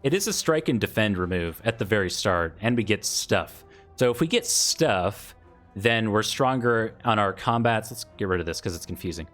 It is a strike and defend remove at the very start, and we get stuff. So if we get stuff, then we're stronger on our combats. Let's get rid of this because it's confusing.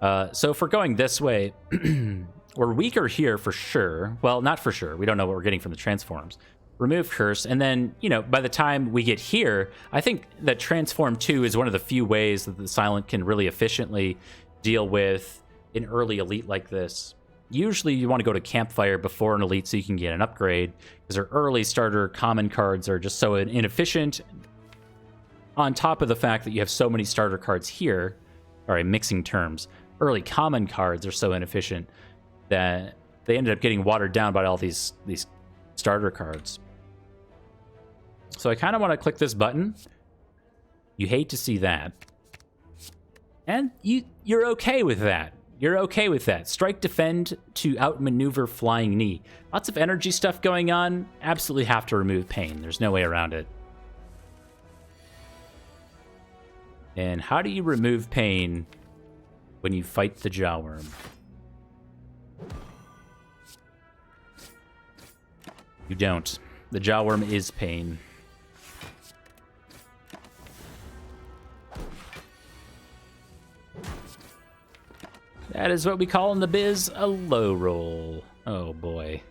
So if we're going this way, we're weaker here for sure. Well, not for sure. We don't know what we're getting from the transforms. Remove curse, and then, you know, by the time we get here, I think that transform 2 is one of the few ways that the Silent can really efficiently deal with an early elite like this. Usually you want to go to Campfire before an elite so you can get an upgrade, because our early starter common cards are just so inefficient, on top of the fact that you have so many starter cards here. Alright, mixing terms. Early common cards are so inefficient that they ended up getting watered down by all these starter cards. So I kind of want to click this button. You hate to see that. And you're okay with that. You're okay with that. Strike defend to outmaneuver flying knee. Lots of energy stuff going on. Absolutely have to remove pain. There's no way around it. And how do you remove pain when you fight the Jawworm? You don't. The Jawworm is pain. That is what we call in the biz a low roll. Oh boy.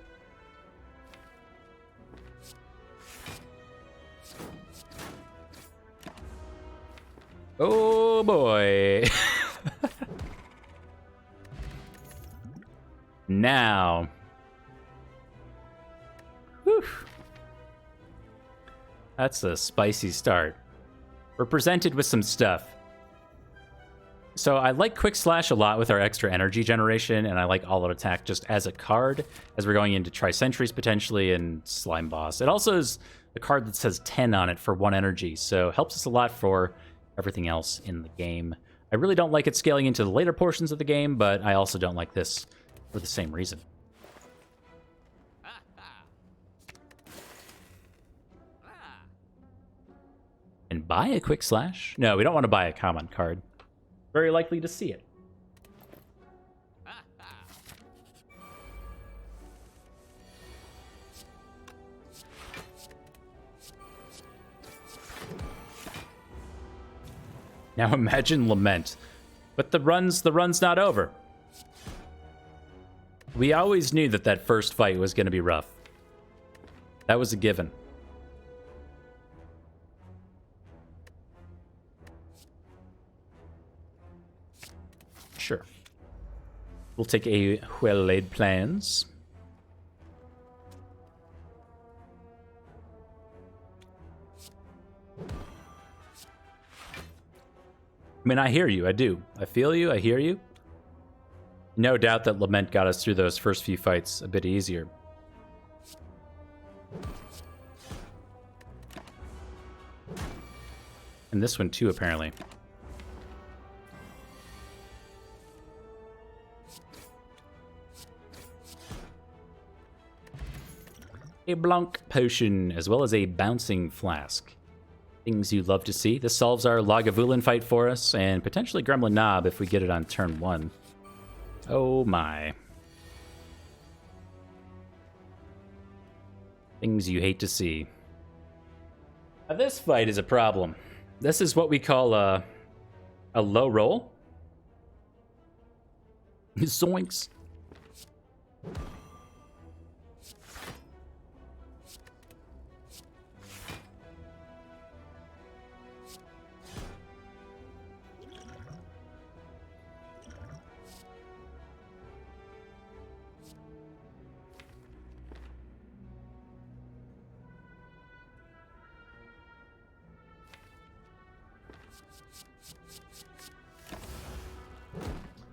Oh boy. Now. Whew. That's a spicy start. We're presented with some stuff. So I like Quick Slash a lot with our extra energy generation, and I like All Out Attack just as a card, as we're going into Tri-Centuries potentially and Slime Boss. It also is a card that says 10 on it for 1 energy, so helps us a lot for everything else in the game. I really don't like it scaling into the later portions of the game, but I also don't like this for the same reason. And buy a Quick Slash? No, we don't want to buy a common card. Very likely to see it. Now imagine Lament. But the run's not over. We always knew that that first fight was going to be rough. That was a given. Sure. We'll take a well-laid plans. I mean, I hear you. I do. I feel you. I hear you. No doubt that Lament got us through those first few fights a bit easier. And this one too, apparently. A Blanc Potion, as well as a Bouncing Flask. Things you love to see. This solves our Lagavulin fight for us, and potentially Gremlin Knob if we get it on turn 1. Oh my. Things you hate to see. Now this fight is a problem. This is what we call a low roll. Zoinks.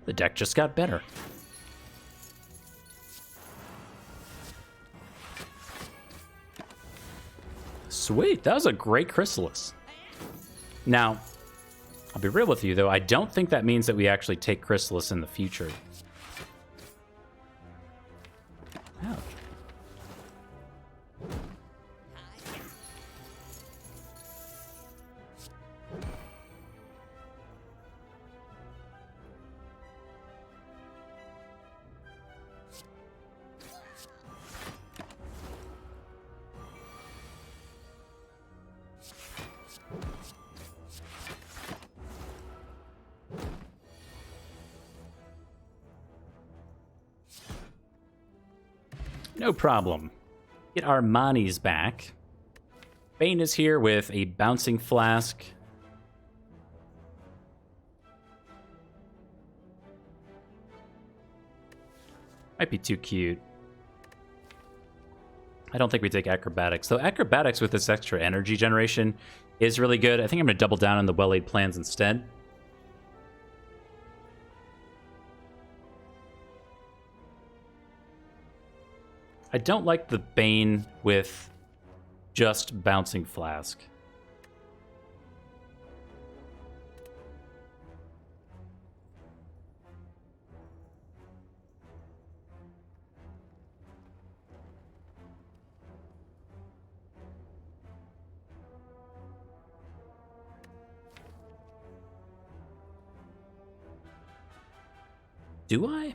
The deck just got better. Sweet, that was a great Chrysalis. Now, I'll be real with you though, I don't think that means that we actually take Chrysalis in the future. Ouch. No problem. Get our monies back. Bane is here with a bouncing flask. Might be too cute. I don't think we take acrobatics. So acrobatics with this extra energy generation is really good. I think I'm going to double down on the well-laid plans instead. I don't like the Bane with just bouncing flask. Do I?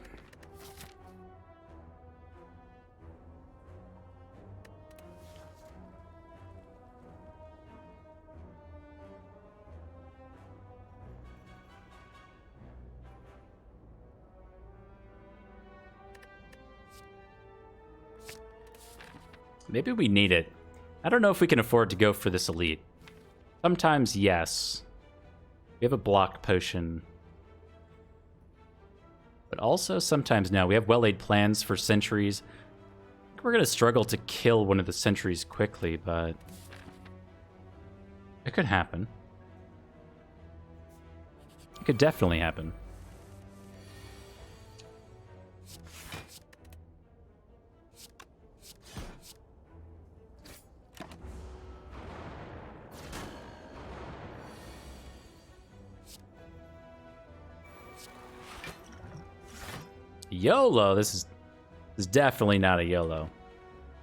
Maybe we need it. I don't know if we can afford to go for this elite. Sometimes, yes. We have a block potion. But also, sometimes no. We have well-laid plans for sentries. I think we're going to struggle to kill one of the sentries quickly, but it could happen. It could definitely happen. YOLO! This is definitely not a YOLO.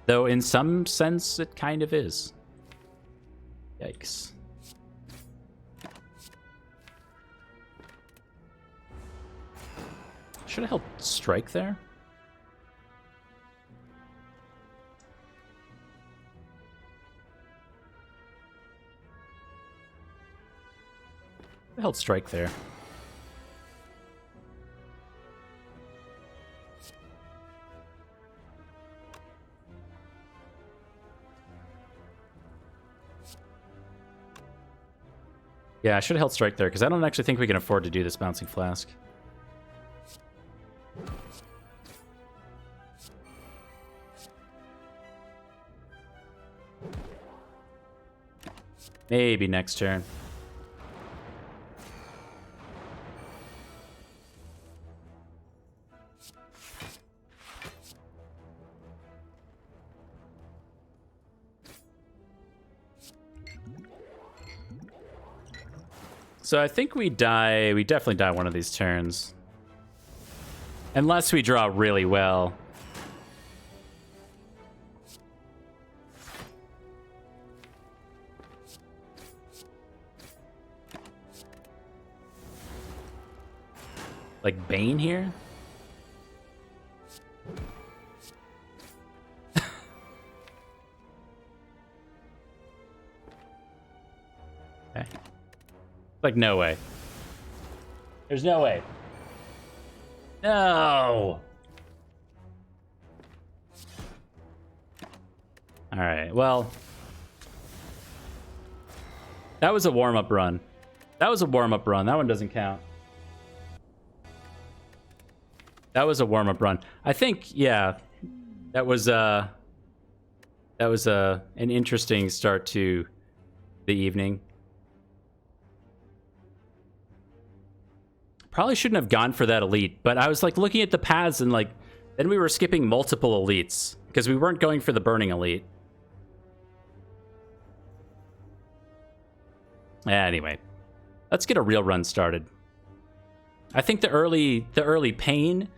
Though in some sense, it kind of is. Yikes. Should have held strike there? I held strike there. Yeah, I should have held strike there, because I don't actually think we can afford to do this bouncing flask. Maybe next turn. So I think we die. We definitely die one of these turns. Unless we draw really well. Like Bane here? Okay. Like, no way. There's no way. No! Alright, well. That was a warm-up run. That was a warm-up run. That one doesn't count. That was a warm-up run. I think, yeah, that was an interesting start to the evening. Probably shouldn't have gone for that elite, but I was like looking at the paths and like then we were skipping multiple elites because we weren't going for the burning elite. Anyway, let's get a real run started. I think the early pain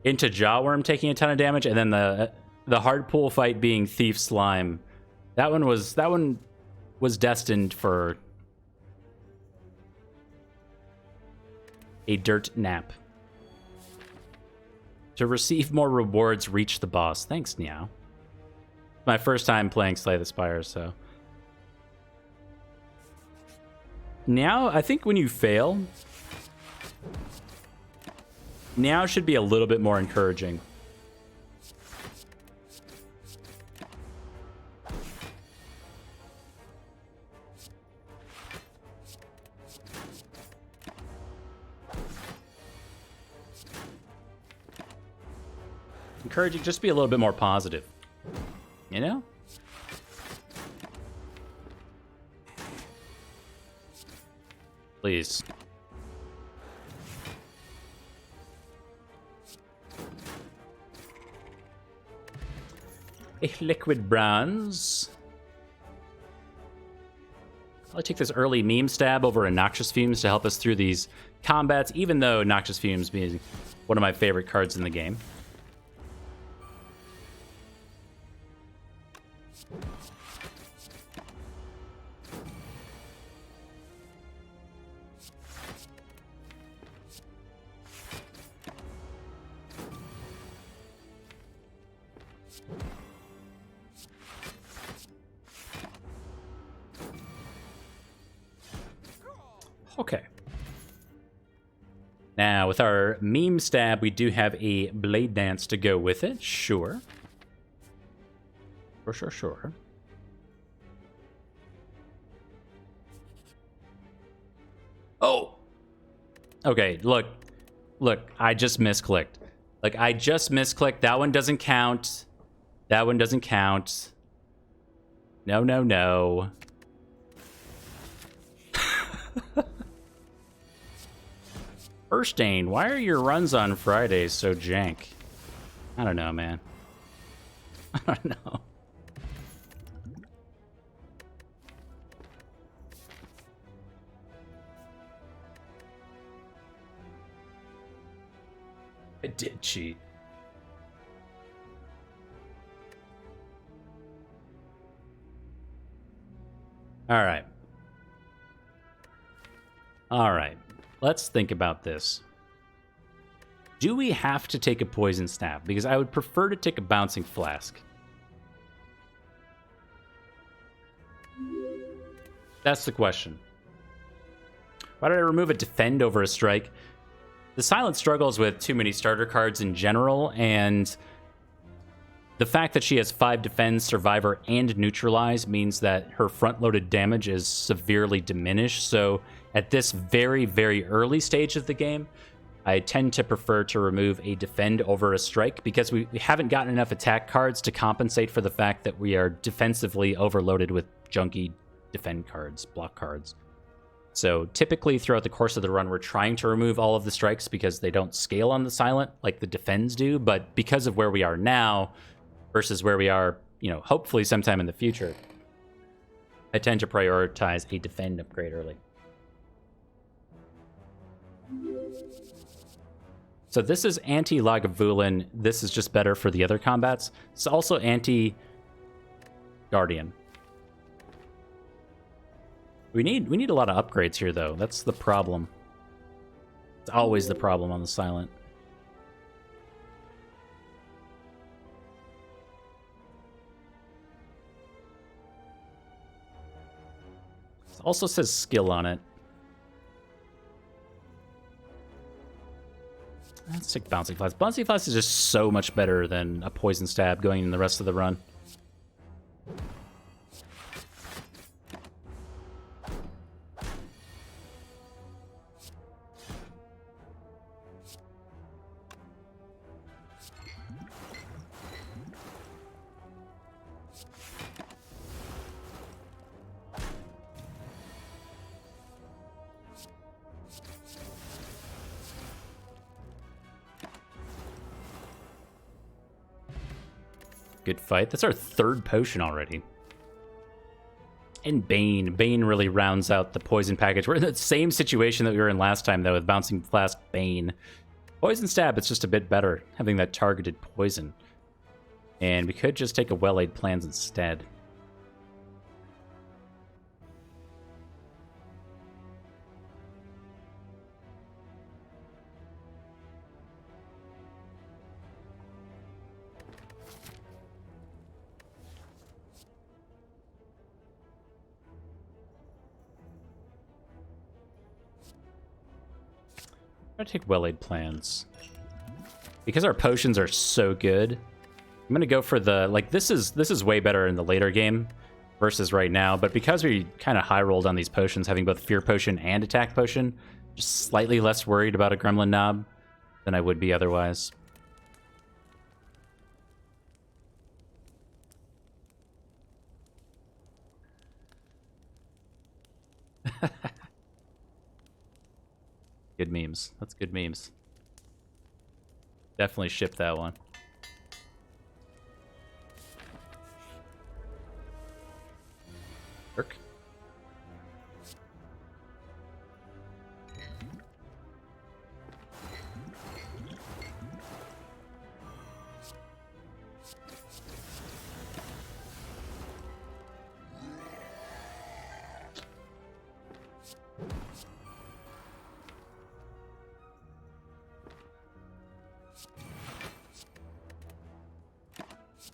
into Jawworm taking a ton of damage, and then the hard pool fight being Thief Slime. That one was destined for a dirt nap. To receive more rewards, reach the boss. Thanks, Meow. My first time playing Slay the Spire, so. Now, I think when you fail, now should be a little bit more encouraging. encouraging. Just be a little bit more positive. You know? Please. A liquid bronze. I'll take this early meme stab over a Noxious Fumes to help us through these combats, even though Noxious Fumes being one of my favorite cards in the game. Okay. Now, with our meme stab, we do have a blade dance to go with it. Sure. Sure. Oh! Okay, look. Look, I just misclicked. Like, I just misclicked. That one doesn't count. That one doesn't count. No. FirstDane, why are your runs on Fridays so jank? I don't know, man. I don't know. I did cheat. All right. Let's think about this. Do we have to take a poison stab? Because I would prefer to take a bouncing flask. That's the question. Why did I remove a defend over a strike? The Silent struggles with too many starter cards in general, and the fact that she has 5 defend, survivor, and neutralize means that her front-loaded damage is severely diminished. So at this very, very early stage of the game, I tend to prefer to remove a defend over a strike because we haven't gotten enough attack cards to compensate for the fact that we are defensively overloaded with junky defend cards, block cards. So typically throughout the course of the run, we're trying to remove all of the strikes because they don't scale on the Silent like the defends do. But because of where we are now versus where we are, hopefully sometime in the future, I tend to prioritize a defend upgrade early. So this is anti-Lagavulin. This is just better for the other combats. It's also anti-Guardian. We need a lot of upgrades here, though. That's the problem. It's always the problem on the Silent. It also says skill on it. Let's take Bouncing Flask. Bouncing Flask is just so much better than a Poison Stab going in the rest of the run. Good fight. That's our 3rd potion already. And Bane. Bane really rounds out the poison package. We're in the same situation that we were in last time, though, with Bouncing Flask, Bane. Poison Stab, it's just a bit better, having that targeted poison. And we could just take a Well-Laid Plans instead. I'm gonna take Well-Laid Plans. Because our potions are so good, I'm gonna go for the, this is way better in the later game versus right now, but because we kind of high rolled on these potions, having both Fear Potion and Attack Potion, just slightly less worried about a Gremlin Knob than I would be otherwise. Good memes. That's good memes. Definitely ship that one. Work.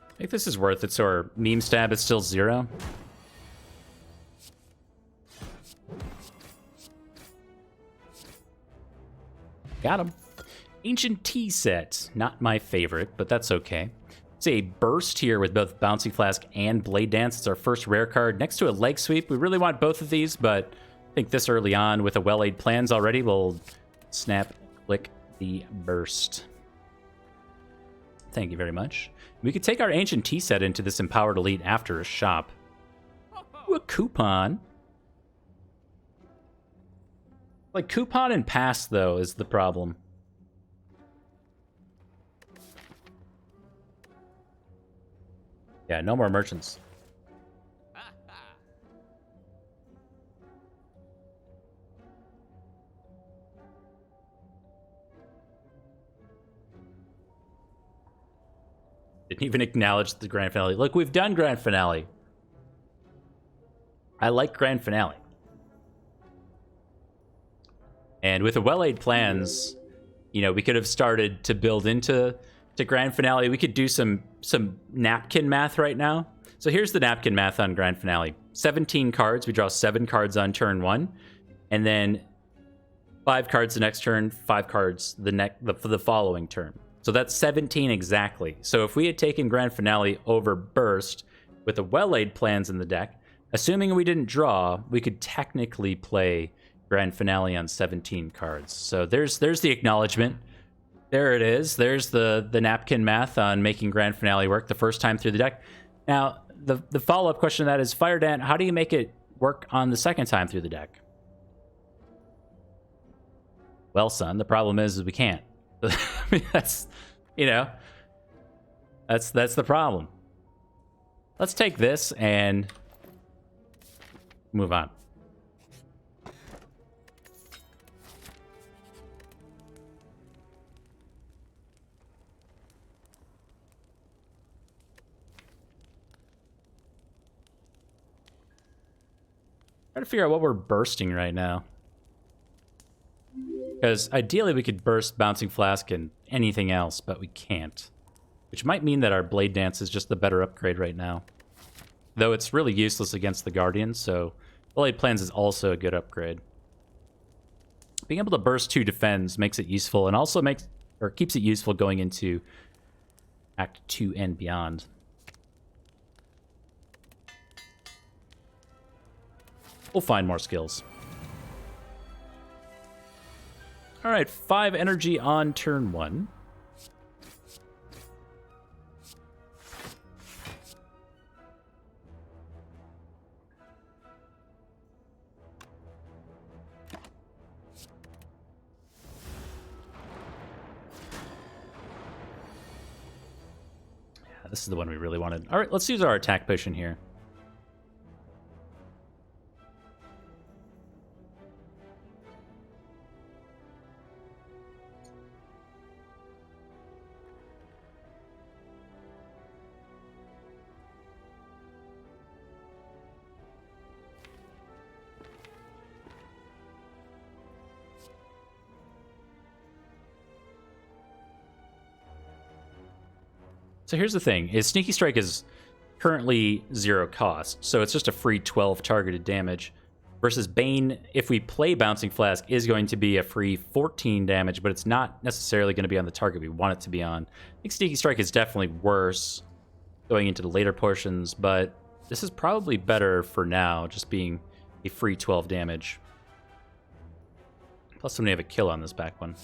I think this is worth it, so our meme stab is still 0. Got him. Ancient Tea Set. Not my favorite, but that's okay. It's a burst here with both Bouncing Flask and Blade Dance. It's our first rare card next to a Leg Sweep. We really want both of these, but I think this early on with a well-laid plans already, we'll snap, click the burst. Thank you very much. We could take our Ancient Tea Set into this Empowered Elite after a shop. Ooh, a coupon. Like, coupon and pass, though, is the problem. Yeah, no more merchants. Didn't even acknowledge the grand finale. Look, we've done grand finale. I like grand finale. And with the well-laid plans, you know, we could have started to build into grand finale. We could do some napkin math right now. So here's the napkin math on grand finale. 17 cards. We draw 7 cards on turn 1. And then 5 cards the next turn, 5 cards the following turn. So that's 17 exactly. So if we had taken grand finale over burst with the well-laid plans in the deck, assuming we didn't draw, we could technically play grand finale on 17 cards. So there's the acknowledgement. There it is. There's the napkin math on making grand finale work the first time through the deck. Now, the follow-up question to that is, FirstDane, how do you make it work on the second time through the deck? Well, son, the problem is we can't. I mean, that's, you know, that's the problem. Let's take this and move on. Trying to figure out what we're bursting right now. Because ideally we could burst Bouncing Flask and anything else, but we can't. Which might mean that our Blade Dance is just the better upgrade right now. Though it's really useless against the Guardians, so Blade Plans is also a good upgrade. Being able to burst 2 defends makes it useful, and also keeps it useful going into Act 2 and beyond. We'll find more skills. All right, 5 energy on turn 1. Yeah, this is the one we really wanted. All right, let's use our attack potion here. So here's the thing, is Sneaky Strike is currently 0 cost, so it's just a free 12 targeted damage, versus Bane, if we play Bouncing Flask, is going to be a free 14 damage, but it's not necessarily going to be on the target we want it to be on. I think Sneaky Strike is definitely worse going into the later portions, but this is probably better for now, just being a free 12 damage. Plus somebody have a kill on this back one.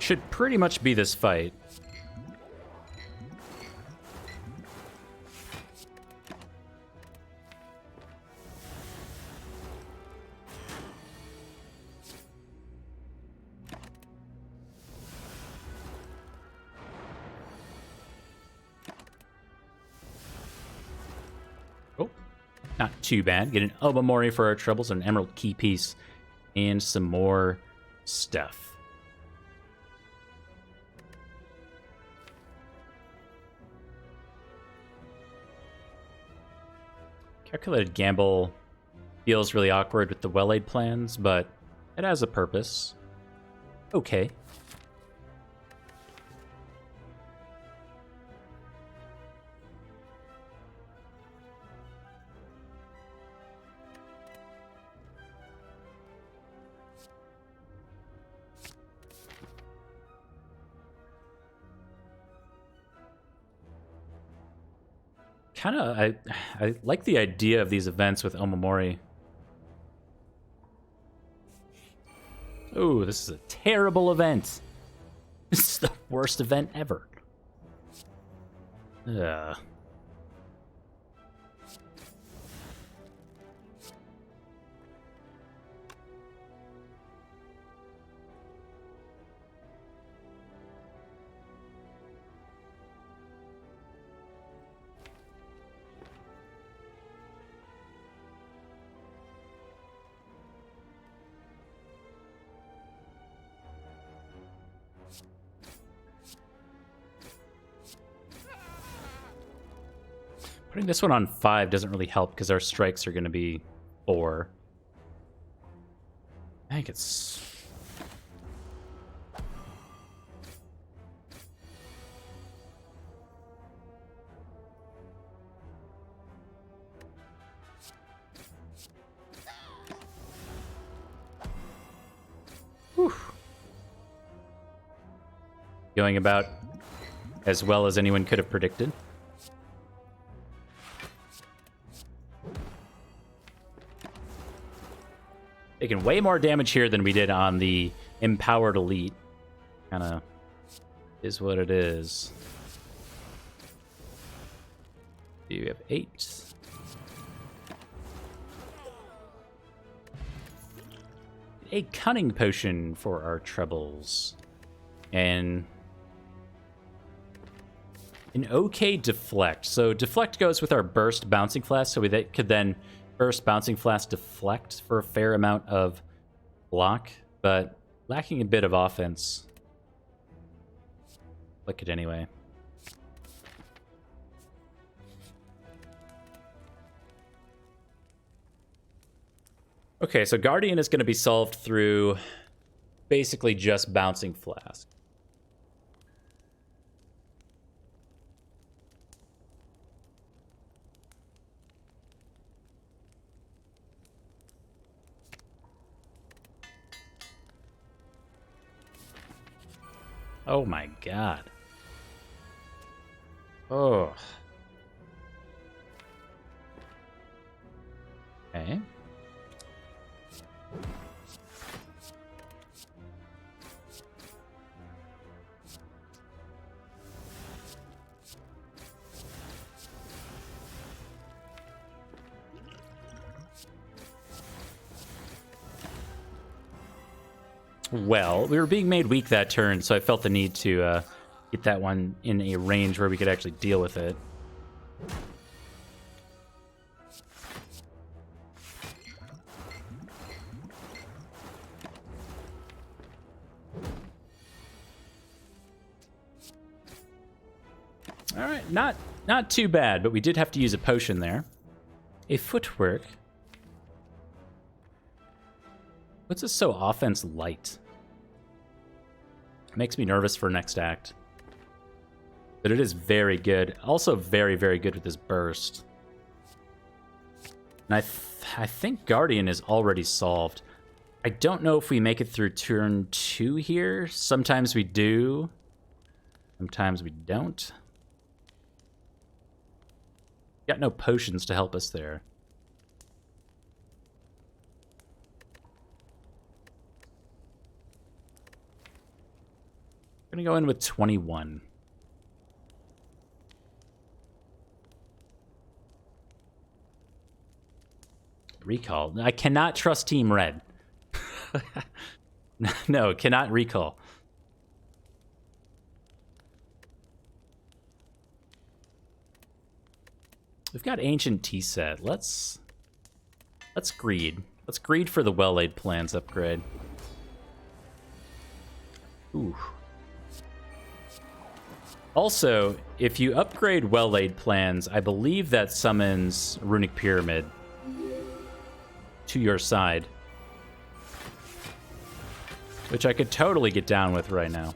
should pretty much be this fight. Oh, not too bad. Get an Obamori for our troubles, an emerald key piece, and some more stuff. Calculated gamble feels really awkward with the well-laid plans, but it has a purpose. Okay. I like the idea of these events with Omamori. Oh, this is a terrible event. This is the worst event ever. Ugh. Putting this one on 5 doesn't really help because our strikes are going to be 4. I think it's... Whew. Going about as well as anyone could have predicted. Taking way more damage here than we did on the Empowered Elite. Kinda is what it is. You have 8. A Cunning Potion for our troubles. And an okay Deflect. So Deflect goes with our Burst Bouncing Flask, so we could then Burst Bouncing Flask deflect for a fair amount of block, but lacking a bit of offense. Click it anyway. Okay, so Guardian is going to be solved through basically just Bouncing Flask. Oh my god. Oh. Okay. Well, we were being made weak that turn, so I felt the need to get that one in a range where we could actually deal with it. All right, not too bad, but we did have to use a potion there. A footwork. What's this so offense light? Makes me nervous for next act. But it is very good. Also very, very good with this burst. And I think Guardian is already solved. I don't know if we make it through turn 2 here. Sometimes we do. Sometimes we don't. Got no potions to help us there. gonna go in with 21. Recall. I cannot trust Team Red. No, cannot recall. We've got Ancient Tea Set. Let's greed. Let's greed for the well-laid plans upgrade. Ooh. Also, if you upgrade well-laid plans, I believe that summons Runic Pyramid to your side, which I could totally get down with right now.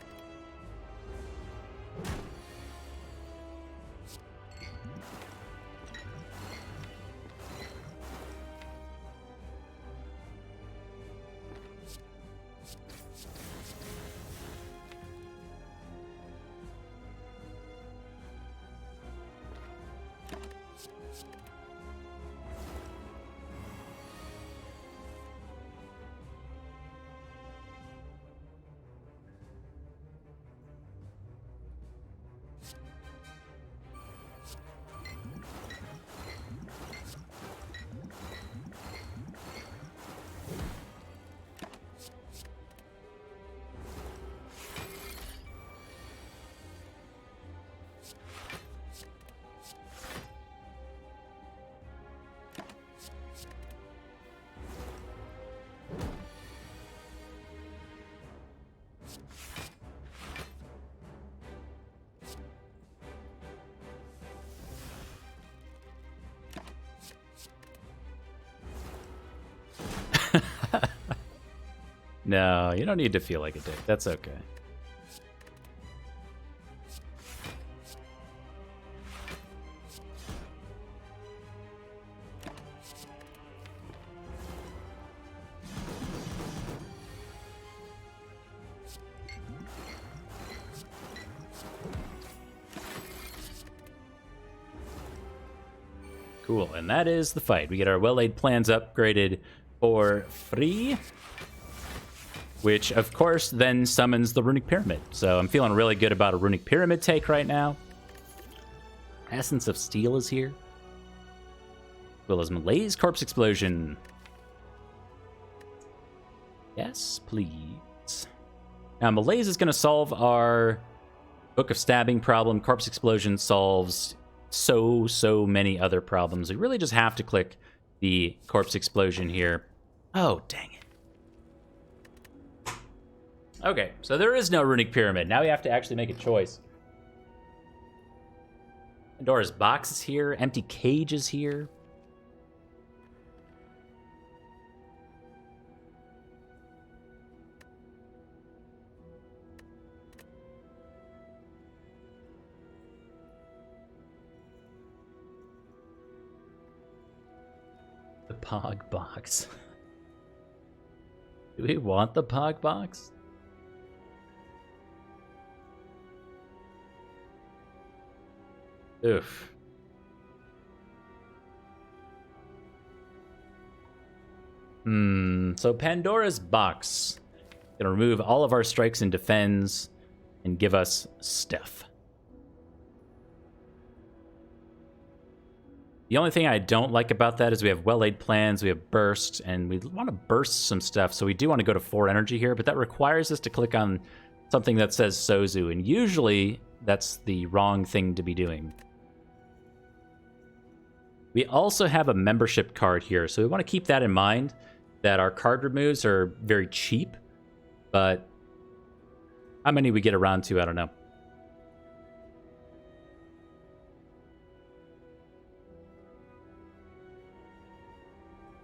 No, you don't need to feel like a dick. That's okay. Cool, and that is the fight. We get our well-laid plans upgraded for free, which, of course, then summons the Runic Pyramid. So I'm feeling really good about a Runic Pyramid take right now. Essence of Steel is here. As well as Malaise Corpse Explosion. Yes, please. Now, Malaise is going to solve our Book of Stabbing problem. Corpse Explosion solves so many other problems. We really just have to click the Corpse Explosion here. Oh, dang it. Okay, so there is no Runic Pyramid. Now we have to actually make a choice. Pandora's Box is here. Empty Cage is here. The Pog Box. Do we want the Pog Box? Oof. So Pandora's Box. Gonna remove all of our strikes and defends and give us stuff. The only thing I don't like about that is we have well-laid plans, we have burst, and we want to burst some stuff, so we do want to go to 4 energy here, but that requires us to click on something that says Sozu, and usually that's the wrong thing to be doing. We also have a membership card here, so we want to keep that in mind, that our card removes are very cheap, but how many we get around to, I don't know.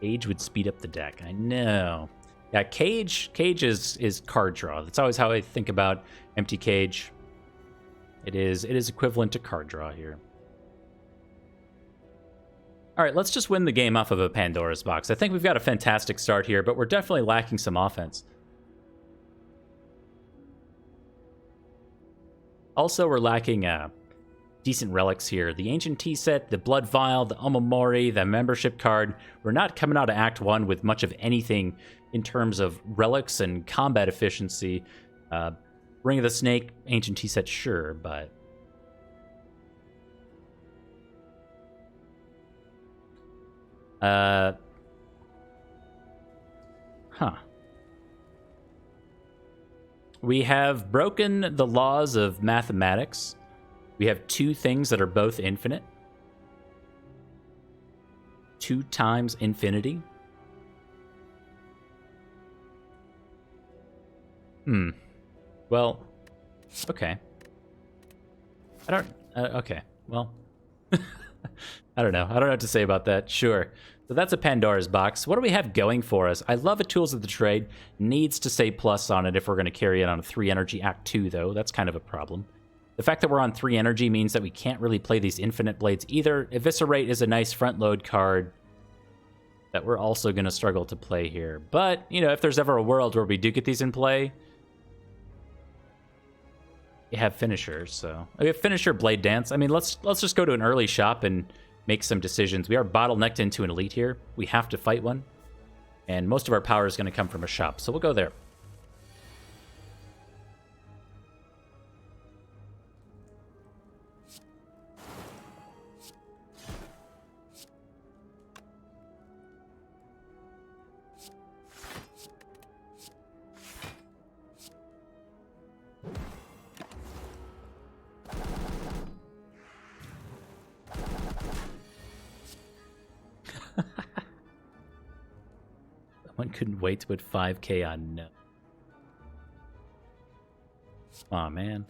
Cage would speed up the deck, I know. Yeah, Cage is card draw. That's always how I think about Empty Cage. It is equivalent to card draw here. All right, let's just win the game off of a Pandora's Box. I think we've got a fantastic start here, but we're definitely lacking some offense. Also, we're lacking decent relics here. The Ancient Tea Set, the Blood Vial, the Omamori, the membership card. We're not coming out of Act 1 with much of anything in terms of relics and combat efficiency. Ring of the Snake, Ancient Tea Set, sure, but... Huh. We have broken the laws of mathematics. We have two things that are both infinite. 2 times infinity. Well, okay. Okay, well. I don't know. I don't know what to say about that. Sure. So that's a Pandora's box. What do we have going for us? I love a Tools of the Trade. Needs to say plus on it if we're going to carry it on a 3 energy Act 2, though. That's kind of a problem. The fact that we're on 3 energy means that we can't really play these infinite blades either. Eviscerate is a nice front load card that we're also going to struggle to play here. But, you know, if there's ever a world where we do get these in play, you have finishers, so... We have finisher, Blade Dance. I mean, let's just go to an early shop and make some decisions. We are bottlenecked into an elite here. We have to fight one. And most of our power is going to come from a shop, so we'll go there. One couldn't wait to put 5k on no. Aw, man.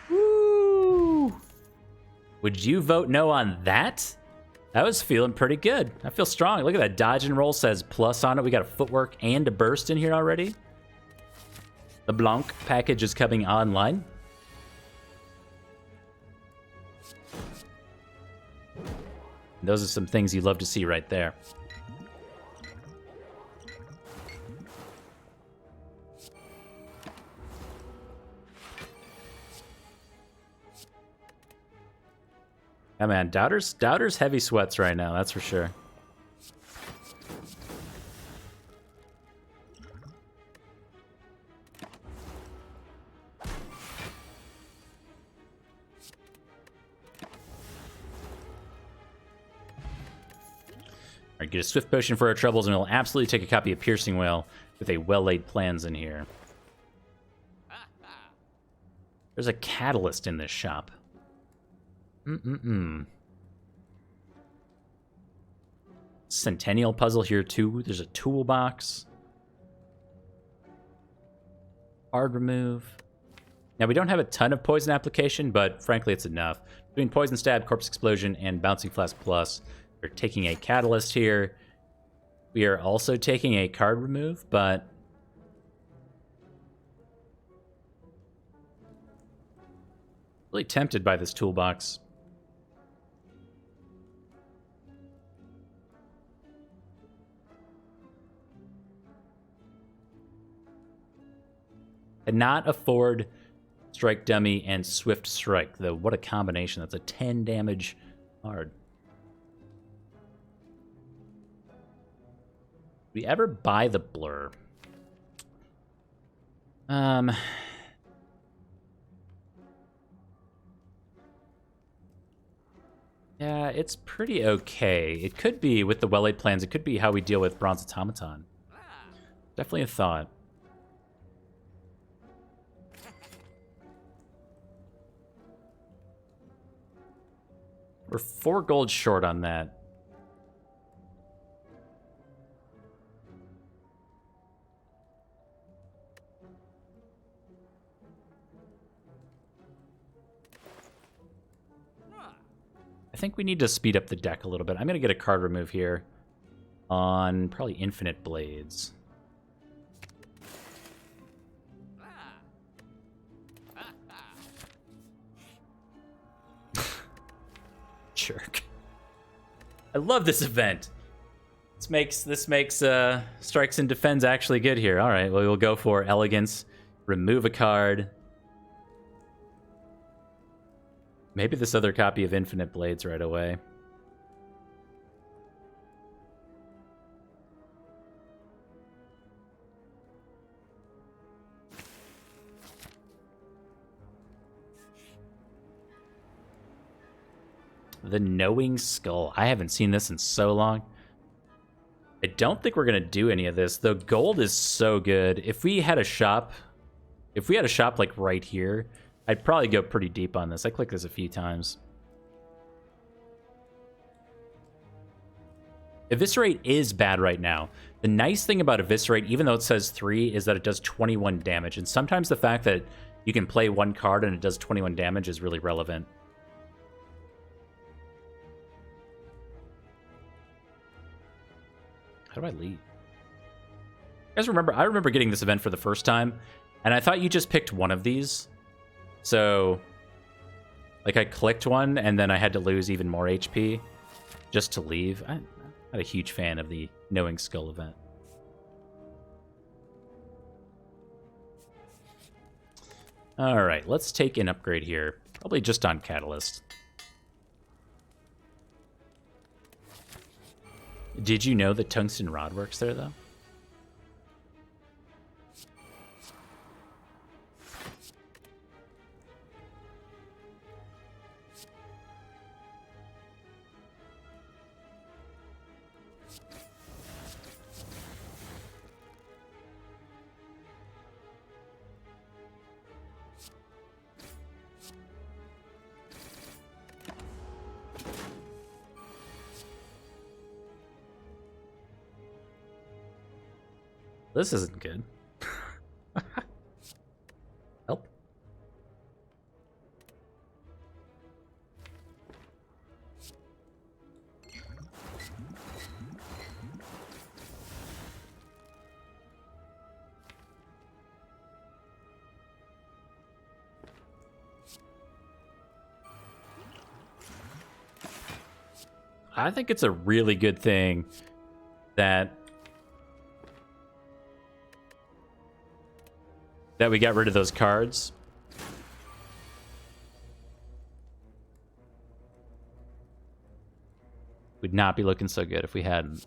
Woo! Would you vote no on that? That was feeling pretty good. I feel strong. Look at that. Dodge and roll says plus on it. We got a footwork and a burst in here already. The Blanc package is coming online. Those are some things you love to see right there. Yeah, man, Doubter's heavy sweats right now, that's for sure. Alright, get a Swift Potion for our troubles, and we'll absolutely take a copy of Piercing Wail with a well-laid plans in here. There's a Catalyst in this shop. Centennial puzzle here too. There's a toolbox. Card remove. Now we don't have a ton of poison application, but frankly it's enough. Between Poison Stab, Corpse Explosion, and Bouncing Flask Plus, we're taking a Catalyst here. We are also taking a card remove, but... really tempted by this toolbox. Cannot afford Strike Dummy and Swift Strike, though. What a combination. That's a 10 damage card. We ever buy the Blur? Yeah, it's pretty okay. It could be, with the well-laid plans, it could be how we deal with Bronze Automaton. Definitely a thought. We're 4 gold short on that. I think we need to speed up the deck a little bit. I'm going to get a card remove here on probably Infinite Blades. Jerk. I love this event. This makes Strikes and Defends actually good here. All right, well, we'll go for Elegance. remove a card. Maybe this other copy of Infinite Blades right away. The Knowing Skull. I haven't seen this in so long. I don't think we're going to do any of this. The gold is so good. If we had a shop like right here, I'd probably go pretty deep on this. I clicked this a few times. Eviscerate is bad right now. The nice thing about Eviscerate, even though it says 3, is that it does 21 damage. And sometimes the fact that you can play one card and it does 21 damage is really relevant. How do I leave? You guys remember? I remember getting this event for the first time, and I thought you just picked one of these. So, like, I clicked one, and then I had to lose even more HP just to leave. I'm not a huge fan of the Knowing Skull event. All right, let's take an upgrade here. Probably just on Catalyst. Did you know that Tungsten Rod works there, though? This isn't good. Help. I think it's a really good thing that we got rid of those cards. Would not be looking so good if we hadn't.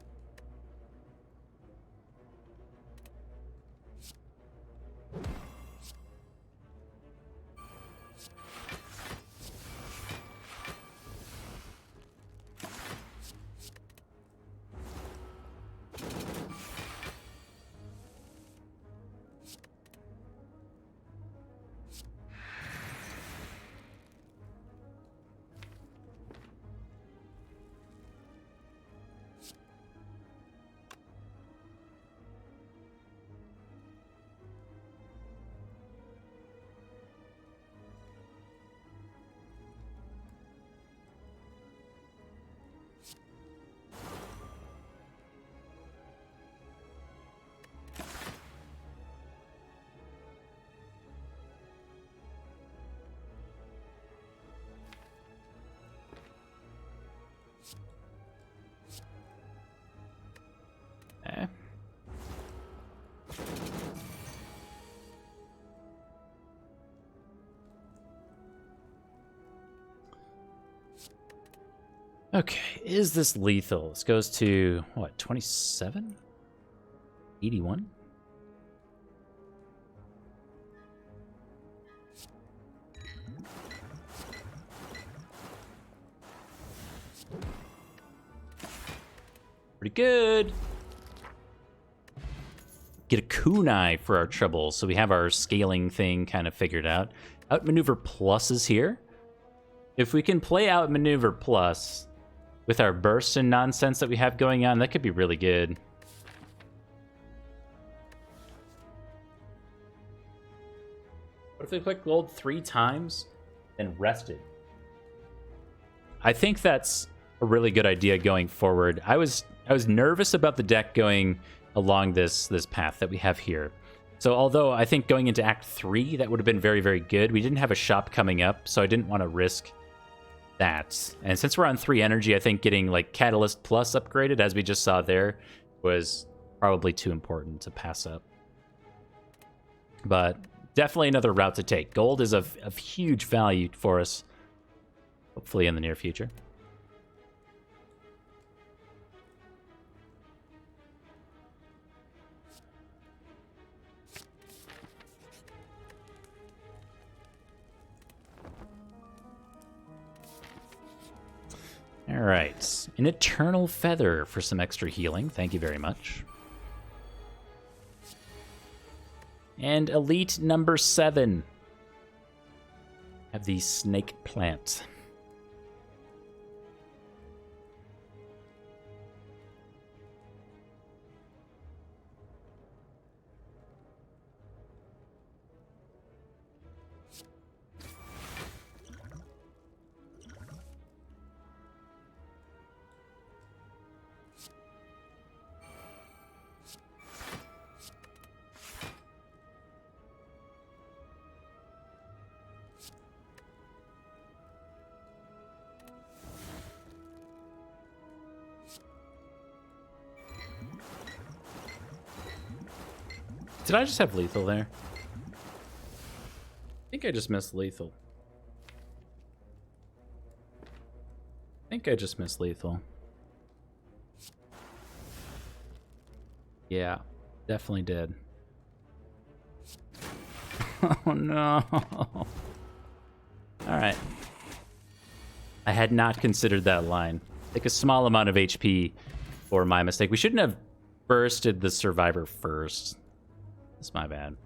Okay, is this lethal? This goes to, what, 27? 81? Pretty good. Get a kunai for our troubles, so we have our scaling thing kind of figured out. Outmaneuver plus is here. If we can play Outmaneuver plus with our burst and nonsense that we have going on, that could be really good. What if we click gold 3 times and rested? I think that's a really good idea going forward. I was nervous about the deck going along this path that we have here. So although I think going into Act 3, that would have been very, very good, we didn't have a shop coming up, so I didn't want to risk that. And since we're on 3 energy, I think getting like Catalyst Plus upgraded, as we just saw there, was probably too important to pass up. But definitely another route to take. Gold is of huge value for us, hopefully in the near future. All right, an Eternal Feather for some extra healing. Thank you very much. And Elite number 7. Have the Snake Plant. Did I just have lethal there? I think I just missed lethal. Yeah, definitely did. Oh no. Alright. I had not considered that line. Take a small amount of HP for my mistake. We shouldn't have bursted the survivor first. That's my bad.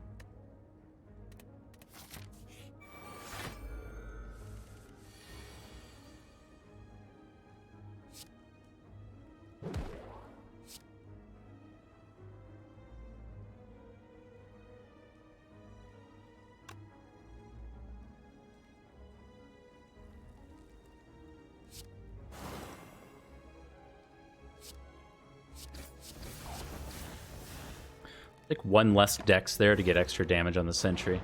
Like one less dex there to get extra damage on the sentry.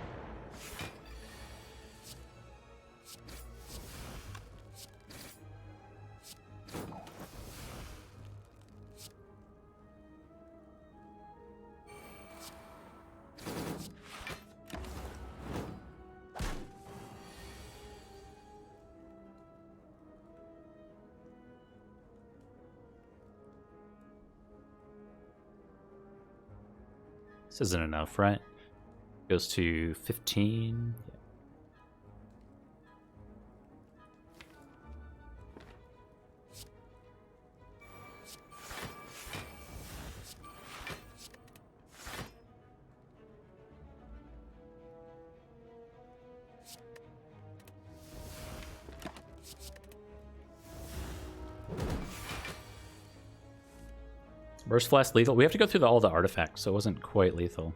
This isn't enough, right? Goes to 15. Yeah. Burst Blast lethal. We have to go through all the artifacts, so it wasn't quite lethal.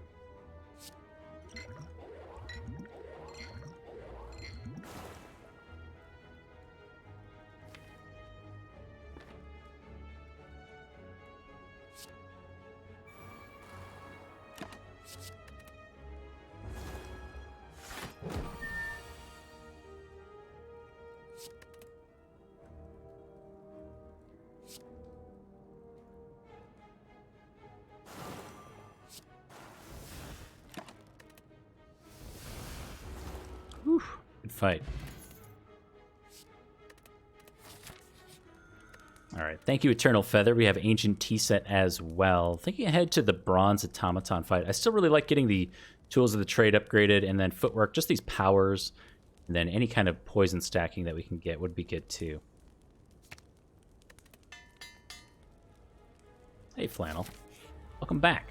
Whew, good fight. All right, thank you, Eternal Feather. We have Ancient Tea Set as well. Thinking ahead to the Bronze Automaton fight, I still really like getting the Tools of the Trade upgraded, and then Footwork, just these powers, and then any kind of poison stacking that we can get would be good too. Hey, Flannel. Welcome back.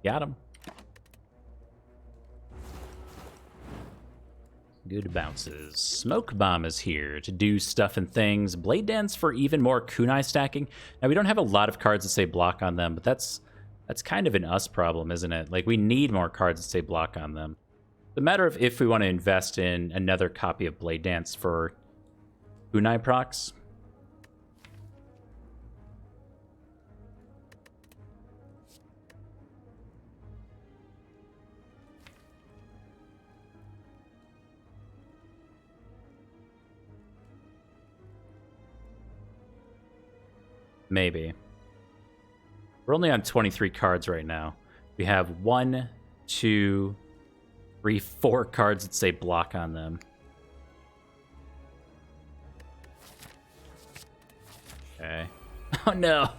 Got him. Good bounces. Smoke Bomb is here to do stuff and things. Blade Dance for even more kunai stacking. Now, we don't have a lot of cards that say block on them, but that's kind of an us problem, isn't it? Like, we need more cards that say block on them. The matter of if we want to invest in another copy of Blade Dance for kunai procs. Maybe. We're only on 23 cards right now. We have 1, 2, 3, 4 cards that say block on them. Okay. Oh no!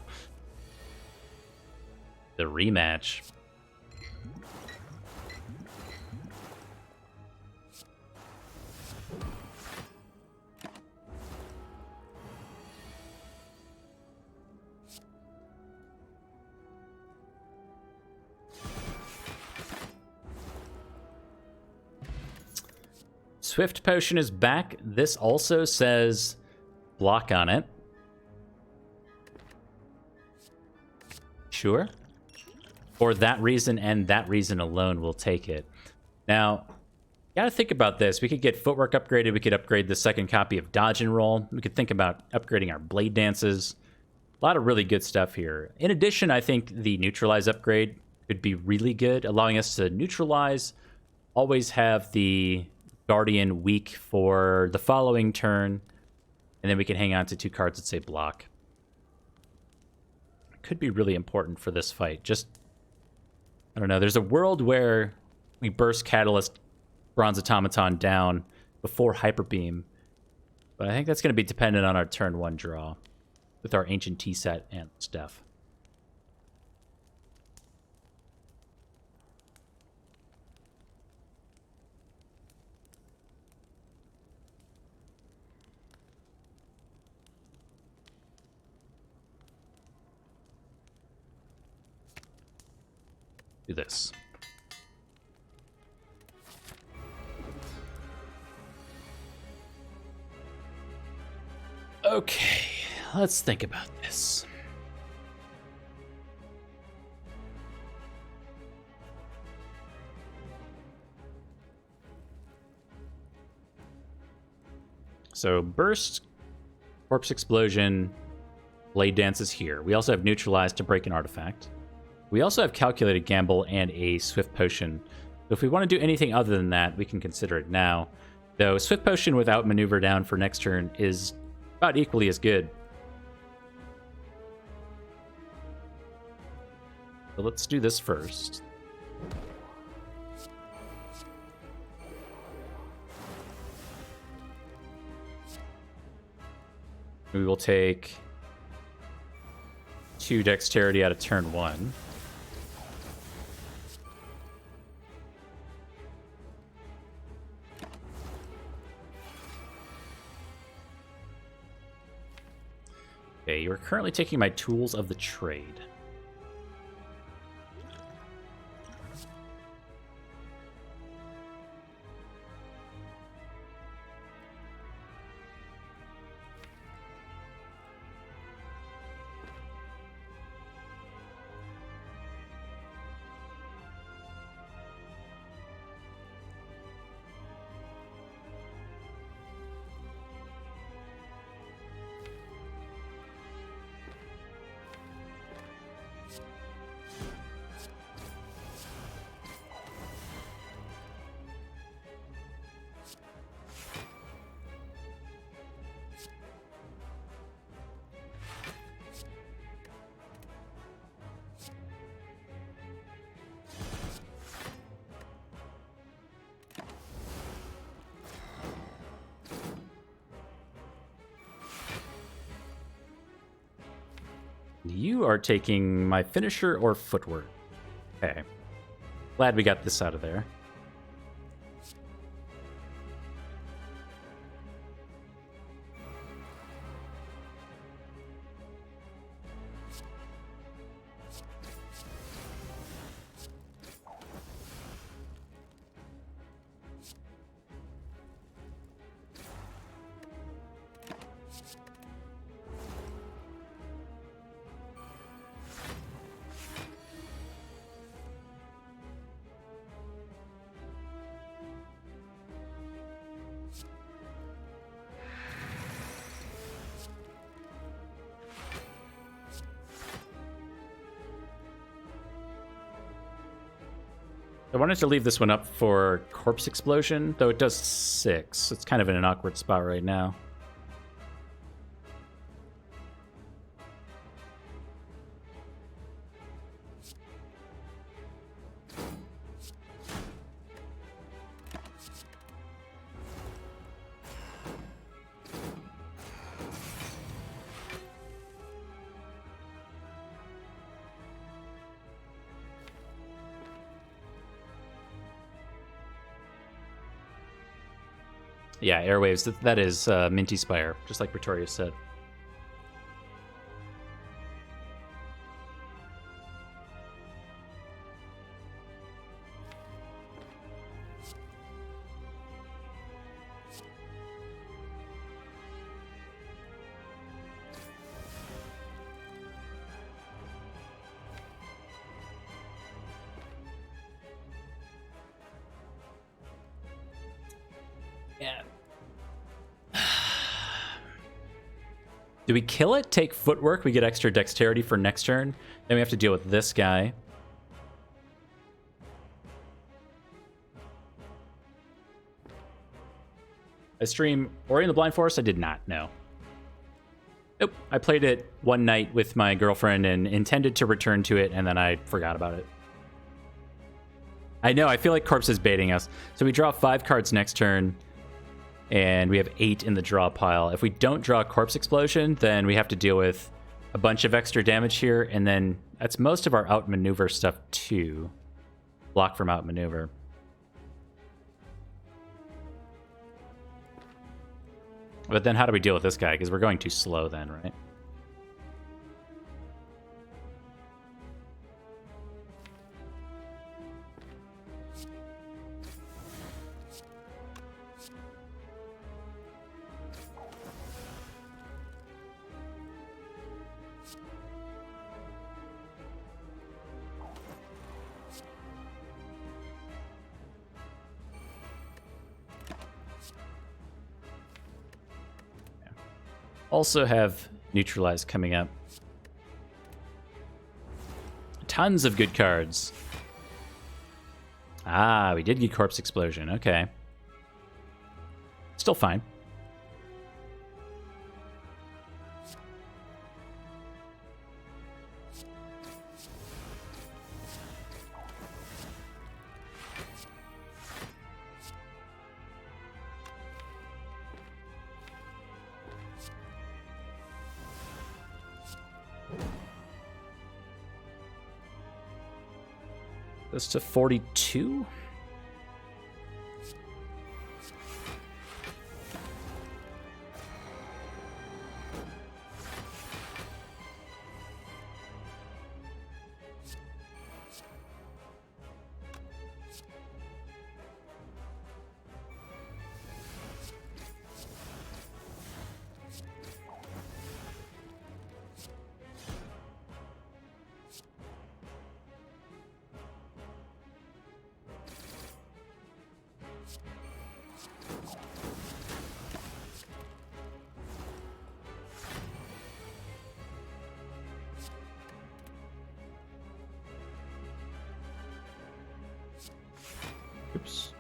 The rematch. Swift Potion is back. This also says block on it. Sure. For that reason and that reason alone, we'll take it. Now, you gotta think about this. We could get Footwork upgraded. We could upgrade the second copy of Dodge and Roll. We could think about upgrading our Blade Dances. A lot of really good stuff here. In addition, I think the Neutralize upgrade could be really good, allowing us to neutralize, always have the Guardian weak for the following turn, and then we can hang on to 2 cards that say block. Could be really important for this fight. Just, I don't know, there's a world where we burst Catalyst Bronze Automaton down before Hyper Beam, but I think that's going to be dependent on our turn 1 draw with our Ancient T-Set and stuff. Do this. Okay, let's think about this. So Burst, Corpse Explosion, Blade Dance is here. We also have Neutralize to break an artifact. We also have Calculated Gamble and a Swift Potion. So if we want to do anything other than that, we can consider it now. Though Swift Potion without Maneuver Down for next turn is about equally as good. So let's do this first. We will take 2 Dexterity out of turn 1. Okay, you are currently taking my Tools of the Trade. You are taking my Finisher or Footwork. Okay. Glad we got this out of there. I wanted to leave this one up for Corpse Explosion, though it does 6. It's kind of in an awkward spot right now. Yeah, Airwaves, that is Minty Spire, just like Pretorius said. Yeah. Do we kill it? Take footwork, we get extra dexterity for next turn. Then we have to deal with this guy. I stream Ori and the Blind Forest? I did not, no. Nope, I played it one night with my girlfriend and intended to return to it, and then I forgot about it. I know, I feel like Corpse is baiting us. So we draw 5 cards next turn, and we have 8 in the draw pile. If we don't draw Corpse Explosion, then we have to deal with a bunch of extra damage here, and then that's most of our outmaneuver stuff too. Block from outmaneuver. But then how do we deal with this guy? Because we're going too slow then, right? Also have Neutralize coming up. Tons of good cards. Ah, we did get Corpse Explosion. Okay. Still fine. This to 42. Oops.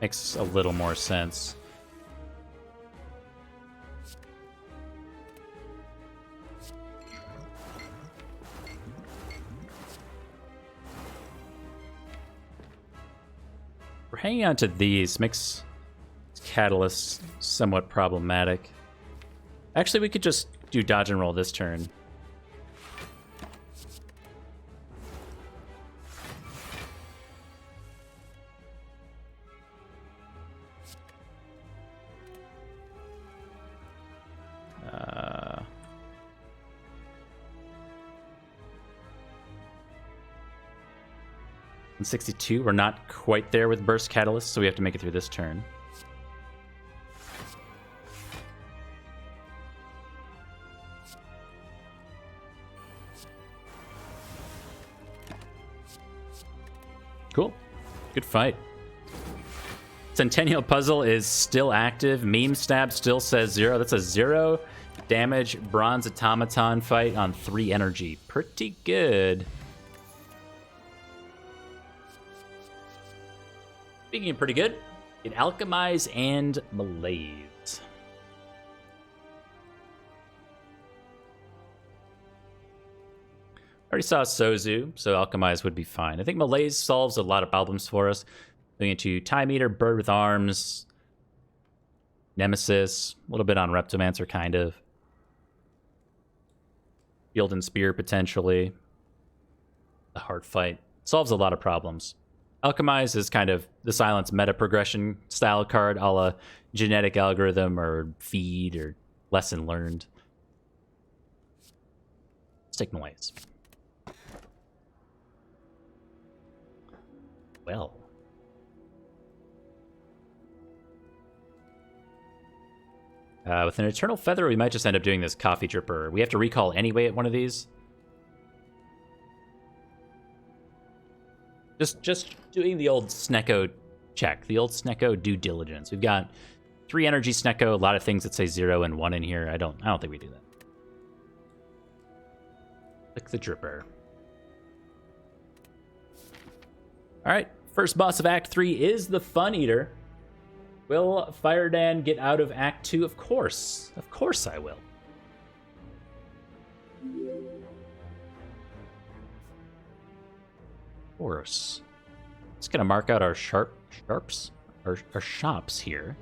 Makes a little more sense. We're hanging on to these, makes Catalyst somewhat problematic. Actually, we could just do dodge and roll this turn. 162. We're not quite there with Burst Catalyst, so we have to make it through this turn. Cool. Good fight. Centennial Puzzle is still active. Meme Stab still says 0. That's a 0 damage Bronze Automaton fight on 3 energy. Pretty good. Speaking of pretty good, get Alchemize and Malaise. Already saw Sozu, so Alchemize would be fine. I think Malaise solves a lot of problems for us. Going into Time Eater, Bird with Arms, Nemesis, a little bit on Reptomancer, kind of. Field and Spear, potentially. The hard fight. Solves a lot of problems. Alchemize is kind of the silence meta progression style card, a la Genetic Algorithm or Feed or Lesson Learned. Let's take Malaise. Well. With an Eternal Feather, we might just end up doing this Coffee Dripper. We have to recall anyway at one of these. Just doing the old Snecko check, the old Snecko due diligence. We've got 3 energy Snecko, a lot of things that say 0 and 1 in here. I don't think we do that. Click the Dripper. All right, first boss of Act 3 is the Fun Eater. Will FirstDane get out of Act 2? Of course. Of course I will. Of course. Just gonna mark out our shops here.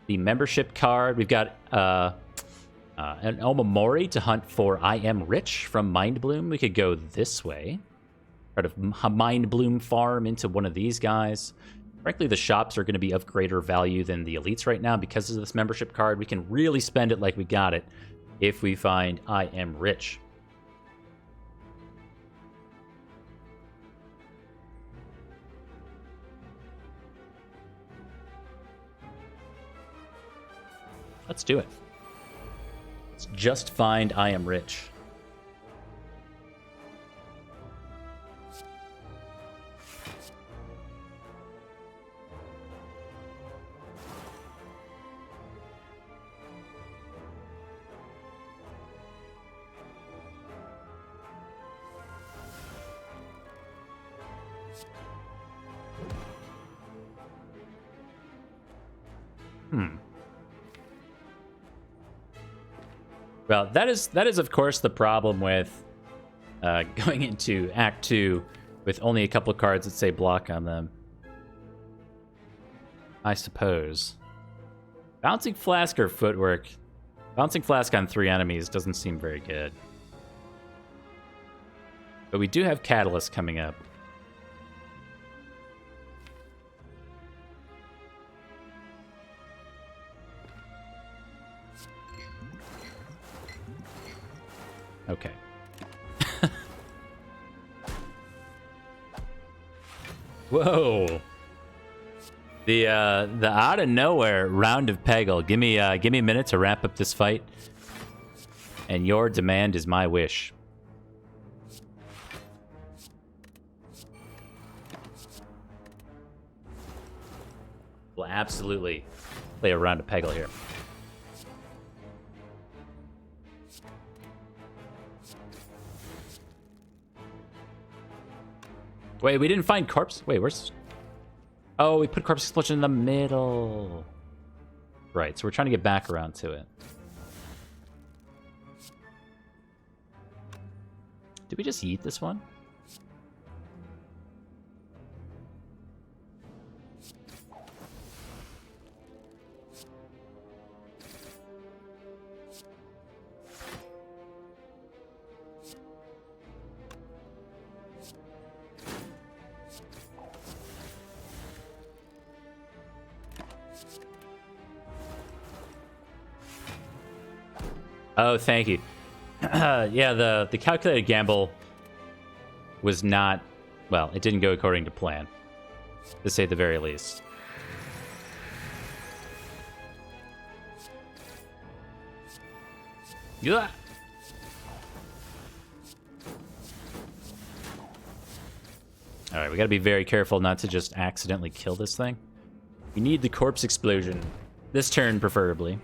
The membership card. We've got an Omamori to hunt for I Am Rich from Mind Bloom. We could go this way. Try to Mind Bloom farm into one of these guys. Frankly, the shops are going to be of greater value than the elites right now because of this membership card. We can really spend it like we got it if we find I Am Rich. Let's do it. Let's just find I Am Rich. Well, that is of course the problem with going into Act 2 with only a couple of cards that say block on them. I suppose. Bouncing Flask or Footwork? Bouncing Flask on 3 enemies doesn't seem very good. But we do have Catalyst coming up. Okay. Whoa. The out of nowhere round of Peggle. Give me a minute to wrap up this fight. And your demand is my wish. We'll absolutely play a round of Peggle here. Wait, we didn't find Corpse? Wait, where's... Oh, we put Corpse Explosion in the middle. Right, so we're trying to get back around to it. Did we just eat this one? Oh, thank you. Yeah, the calculated gamble was not Well, it didn't go according to plan, to say the very least. Yeah. All right, we got to be very careful not to just accidentally kill this thing. We need the corpse explosion. This turn, preferably.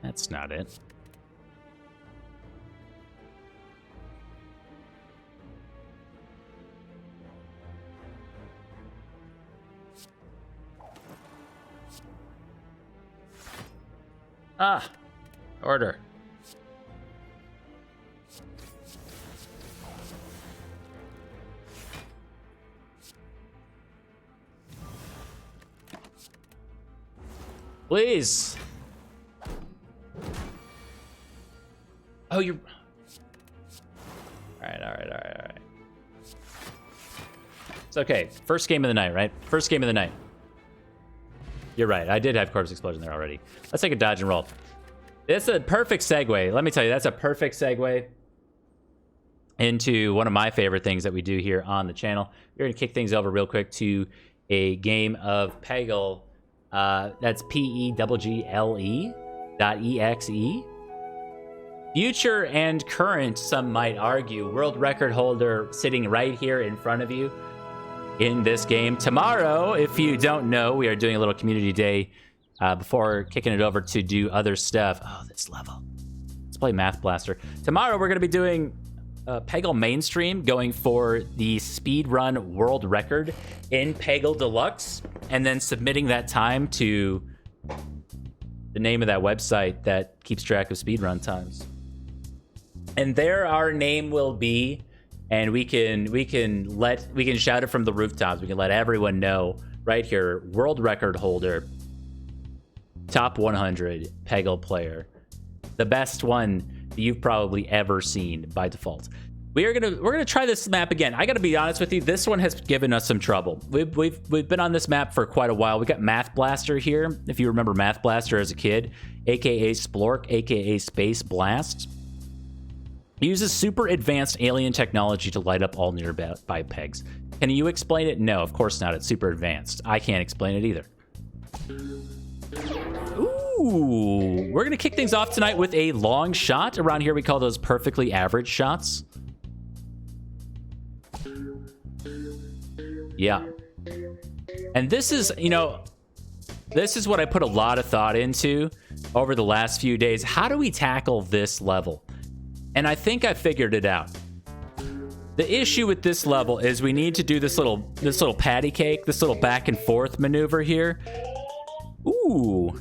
That's not it. Ah! Order. Please! Oh, you're... Alright. It's okay. First game of the night, right? First game of the night. You're right. I did have corpse explosion there already. Let's take a dodge and roll. It's a perfect segue. Let me tell you, that's a perfect segue into one of my favorite things that we do here on the channel. We're going to kick things over real quick to a game of Peggle. That's PEGGLE.exe. Future and current, some might argue, world record holder sitting right here in front of you in this game. Tomorrow, if you don't know, we are doing a little community day before kicking it over to do other stuff. Oh, this level. Let's play Math Blaster. Tomorrow, we're going to be doing Peggle mainstream, going for the speedrun world record in Peggle Deluxe, and then submitting that time to the name of that website that keeps track of speedrun times. And there our name will be, and we can shout it from the rooftops. We can let everyone know right here, world record holder, top 100 Peggle player, the best one that you've probably ever seen by default. We're gonna try this map again. I gotta be honest with you, this one has given us some trouble. We've been on this map for quite a while. We got Math Blaster here, if you remember Math Blaster as a kid, aka Splork, aka Space Blast. He uses super advanced alien technology to light up all nearby pegs. Can you explain it? No, of course not. It's super advanced. I can't explain it either. Ooh, we're gonna kick things off tonight with a long shot. Around here we call those perfectly average shots. Yeah. And this is, you know, this is what I put a lot of thought into over the last few days. How do we tackle this level? And I think I figured it out. The issue with this level is we need to do this little patty cake, this little back and forth maneuver here. Ooh.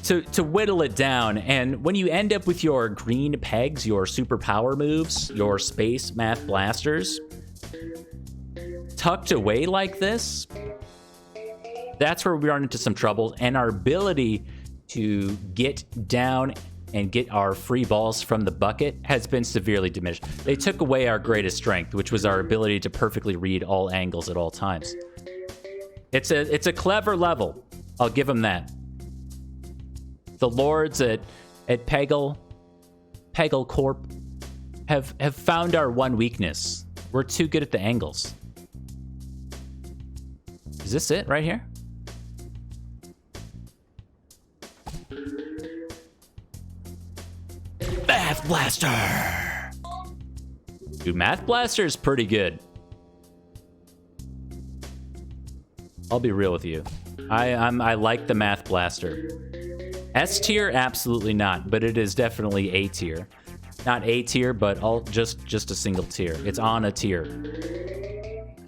To whittle it down. And when you end up with your green pegs, your super power moves, your space math blasters, tucked away like this, that's where we run into some trouble. And our ability to get down and get our free balls from the bucket has been severely diminished. They took away our greatest strength, which was our ability to perfectly read all angles at all times. It's a clever level. I'll give them that. The lords at Peggle Corp have found our one weakness. We're too good at the angles. Is this it right here? Math Blaster! Dude, Math Blaster is pretty good. I'll be real with you. I like the Math Blaster. S tier, absolutely not, but it is definitely A tier. Not A tier, but just a single tier. It's on a tier.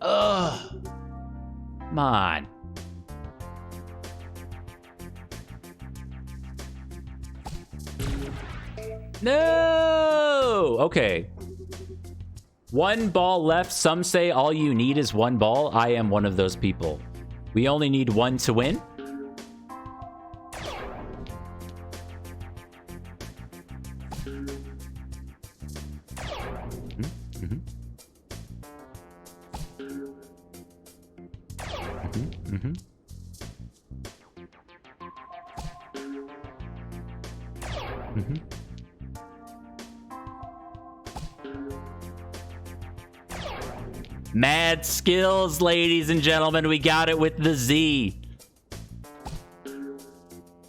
Ugh. Come on. No! Okay. One ball left. Some say all you need is one ball. I am one of those people. We only need one to win. Mad skills, ladies and gentlemen. We got it with the Z.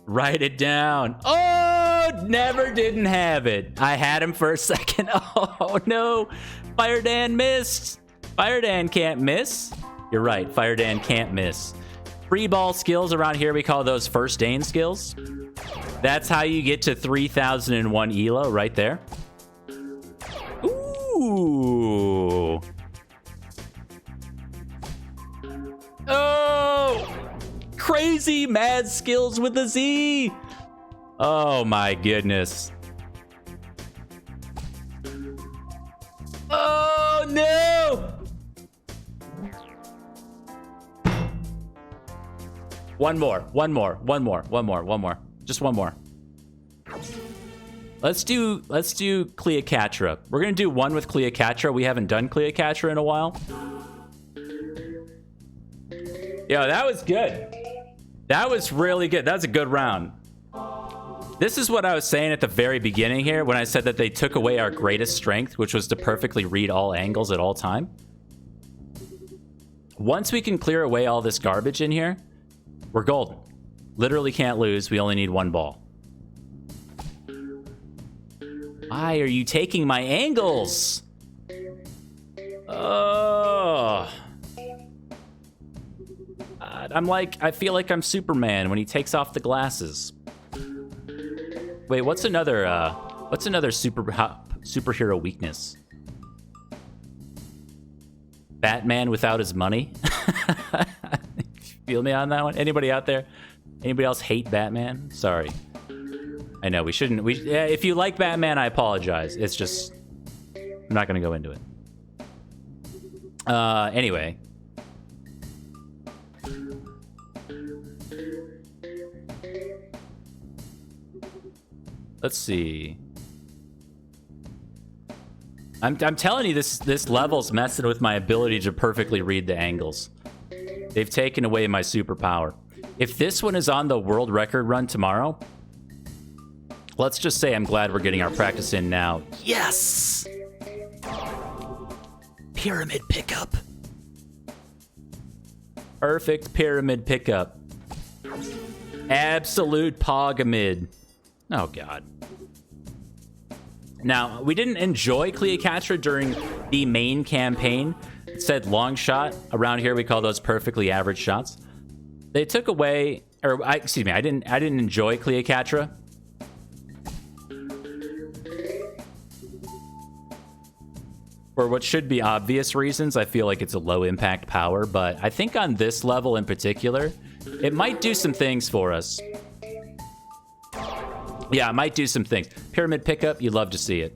Write it down. Oh, never didn't have it. I had him for a second. Oh, no. FirstDane missed. FirstDane can't miss. You're right. FirstDane can't miss. Free ball skills around here, we call those FirstDane skills. That's how you get to 3001 ELO right there. Ooh. Oh. Crazy mad skills with a Z. Oh my goodness. Oh no. One more. Just one more. Let's do Cleopatra. We're gonna do one with Cleopatra. We haven't done Cleopatra in a while. Yo, that was good. That was really good. That was a good round. This is what I was saying at the very beginning here when I said that they took away our greatest strength, which was to perfectly read all angles at all time. Once we can clear away all this garbage in here, we're golden. Literally can't lose. We only need one ball. Why are you taking my angles? Oh. I feel like I'm Superman when he takes off the glasses. Wait, what's another superhero weakness? Batman without his money? Feel me on that one? Anybody out there? Anybody else hate Batman? Sorry. I know we shouldn't. Yeah, if you like Batman, I apologize. It's just I'm not gonna go into it. Anyway. Let's see. I'm telling you, this level's messing with my ability to perfectly read the angles. They've taken away my superpower. If this one is on the world record run tomorrow, let's just say I'm glad we're getting our practice in now. Yes! Pyramid pickup. Perfect pyramid pickup. Absolute pogamid. Oh, God. Now, we didn't enjoy Cleopatra during the main campaign. It said long shot. Around here, we call those perfectly average shots. They took away, excuse me, I didn't enjoy Cleopatra. For what should be obvious reasons, I feel like it's a low impact power, but I think on this level in particular, it might do some things for us. Yeah, it might do some things. Pyramid pickup, you love to see it.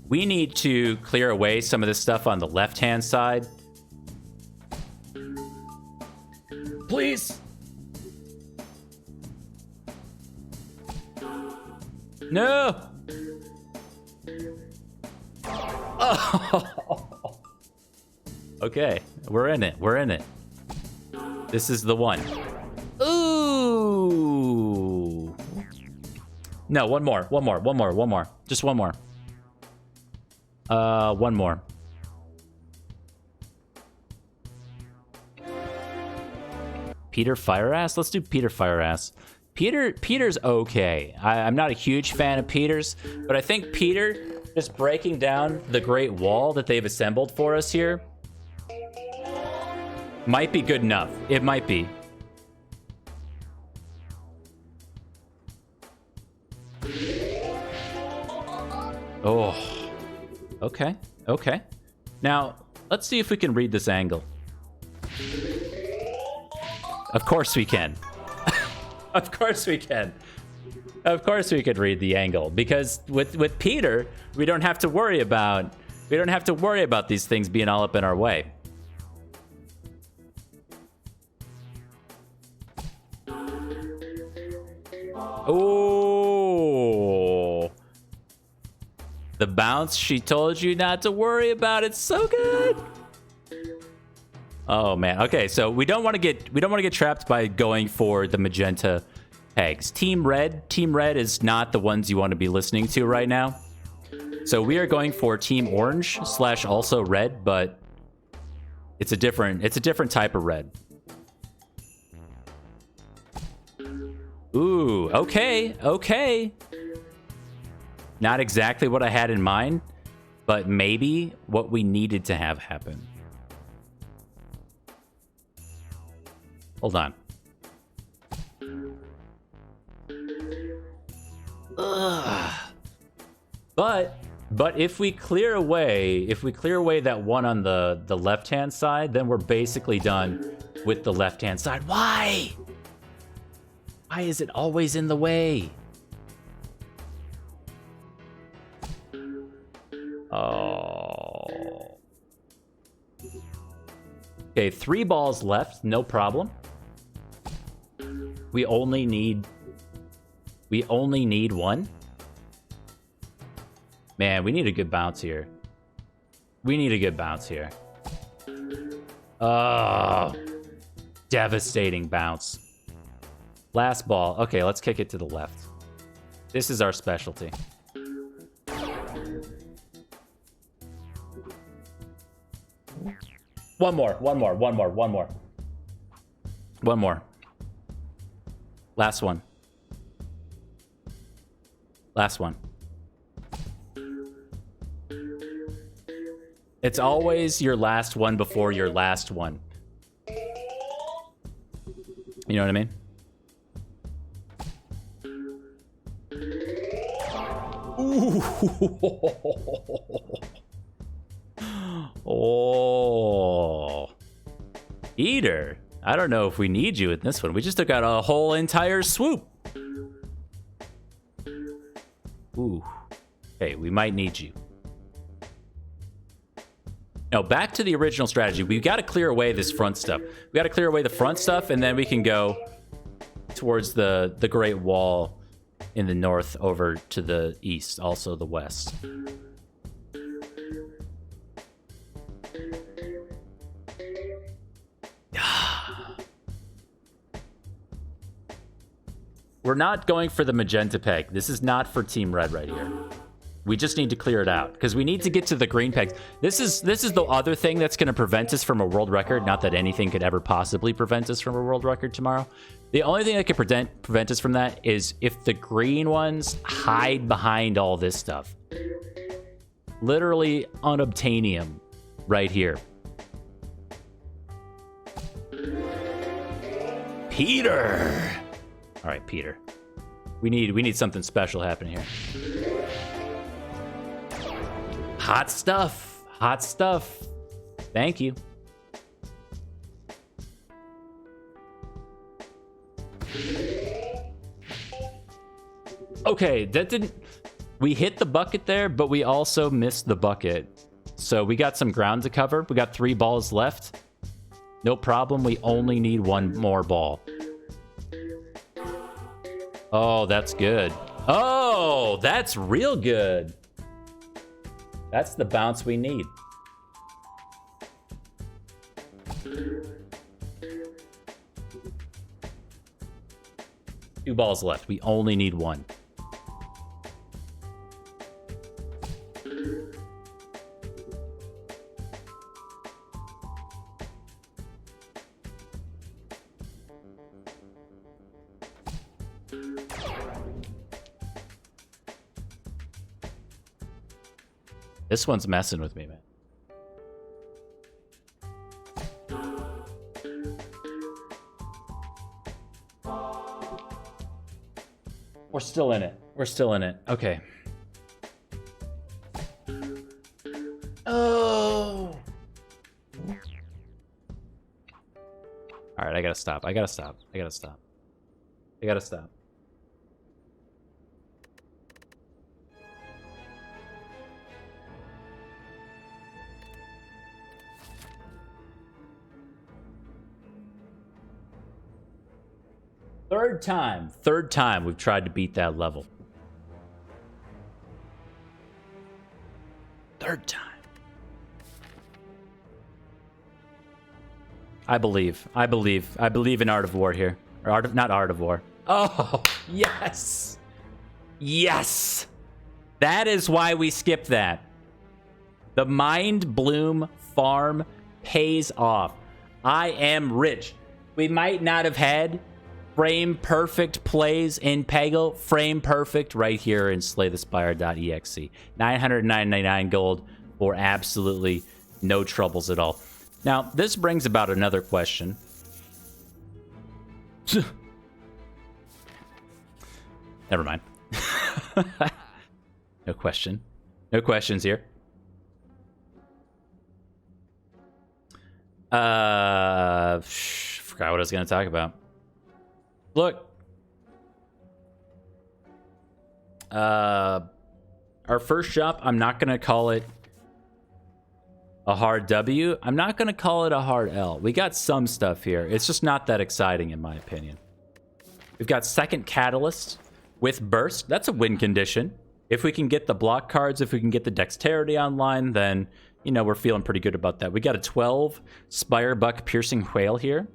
We need to clear away some of this stuff on the left-hand side. Please. No. Oh. Okay, we're in it. We're in it. This is the one. Ooh. No, one more. Just one more. One more. Peter Fireass? Let's do Peter Fireass. Peter's okay. I'm not a huge fan of Peter's, but I think Peter just breaking down the Great Wall that they've assembled for us here might be good enough. It might be. Oh, okay, okay. Now, let's see if we can read this angle. Of course we can. Of course we can. Of course we could read the angle, because with Peter, we don't have to worry about these things being all up in our way. Oh. The bounce she told you not to worry about. It's so good. Oh man. Okay, so we don't want to get trapped by going for the magenta pegs. Team Red is not the ones you want to be listening to right now. So we are going for Team Orange / also Red, but It's a different type of red. Ooh, okay, okay. Not exactly what I had in mind, but maybe what we needed to have happen. Hold on. Ugh. But if we clear away that one on the left-hand side, then we're basically done with the left-hand side. Why? Why is it always in the way? Oh. Okay, 3 balls left, no problem. We only need 1. Man, we need a good bounce here. We need a good bounce here. Oh, devastating bounce. Last ball. Okay, let's kick it to the left. This is our specialty. One more. Last one. Last one. It's always your last one before your last one. You know what I mean? Ooh. Oh. Eater. I don't know if we need you in this one. We just took out a whole entire swoop. Ooh. Hey, we might need you. Now, back to the original strategy. We've got to clear away this front stuff. We got to clear away the front stuff, and then we can go towards the Great Wall in the north over to the east, also the west. We're not going for the magenta peg. This is not for Team Red right here. We just need to clear it out because we need to get to the green pegs. This is the other thing that's going to prevent us from a world record. Not that anything could ever possibly prevent us from a world record tomorrow. The only thing that could prevent us from that is if the green ones hide behind all this stuff. Literally unobtainium right here. Peter. All right, Peter. We need something special happening here. Hot stuff. Hot stuff. Thank you. Okay, that didn't... We hit the bucket there, but we also missed the bucket. So we got some ground to cover. We got 3 balls left. No problem. We only need 1 more ball. Oh, that's good. Oh, that's real good. That's the bounce we need. Two balls left. We only need 1. This one's messing with me, man. We're still in it. We're still in it. Okay. Oh. All right, I gotta stop. I gotta stop. I gotta stop. I gotta stop. Third time we've tried to beat that level. Third time. I believe in Art of War here. Or not Art of War. Oh, yes. Yes. That is why we skipped that. The Mind Bloom Farm pays off. I am rich. We might not have had frame perfect plays in Peggle. Frame perfect right here in slaythespire.exe. 999 gold for absolutely no troubles at all. Now, this brings about another question. Never mind. No question. No questions here. Forgot what I was going to talk about. Look. Our first shop, I'm not going to call it a hard W. I'm not going to call it a hard L. We got some stuff here. It's just not that exciting, in my opinion. We've got second Catalyst with Burst. That's a win condition. If we can get the block cards, if we can get the Dexterity online, then, you know, we're feeling pretty good about that. We got a 12 Spire Buck Piercing Whale here.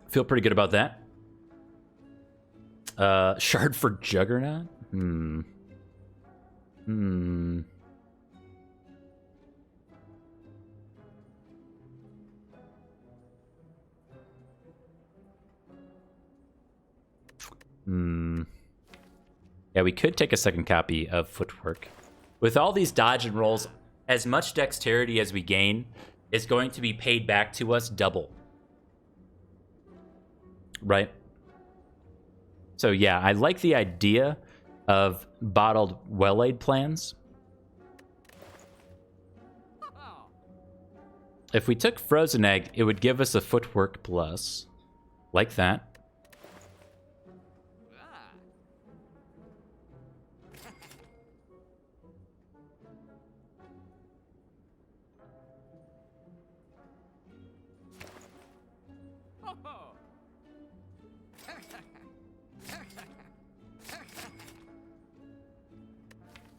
Feel pretty good about that. Shard for Juggernaut? Yeah, we could take a second copy of Footwork. With all these dodge and rolls, as much dexterity as we gain is going to be paid back to us double. Right? So yeah, I like the idea of bottled well-laid plans. If we took Frozen Egg, it would give us a Footwork plus. Like that.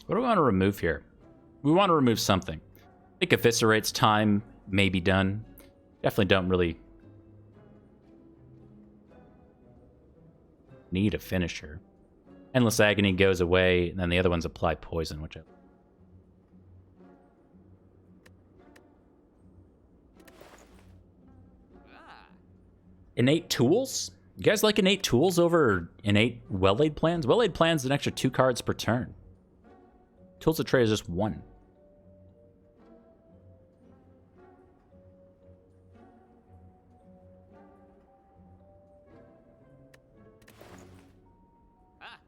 What do we want to remove here? We want to remove something. I think Eviscerate's time may be done. Definitely don't really need a finisher. Endless Agony goes away, and then the other ones apply poison, which I... Innate Tools? You guys like Innate Tools over Innate Well-Laid Plans? Well-Laid Plans is an extra 2 cards per turn. Tools of Trade is just 1.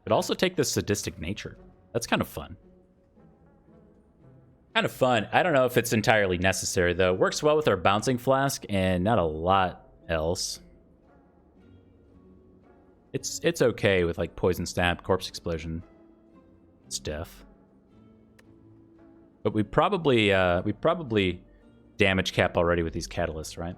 Could also take the Sadistic Nature. That's kind of fun. Kind of fun. I don't know if it's entirely necessary, though. Works well with our Bouncing Flask and not a lot else. It's okay with, like, Poison Stab, Corpse Explosion stuff. But we probably damage cap already with these catalysts, right?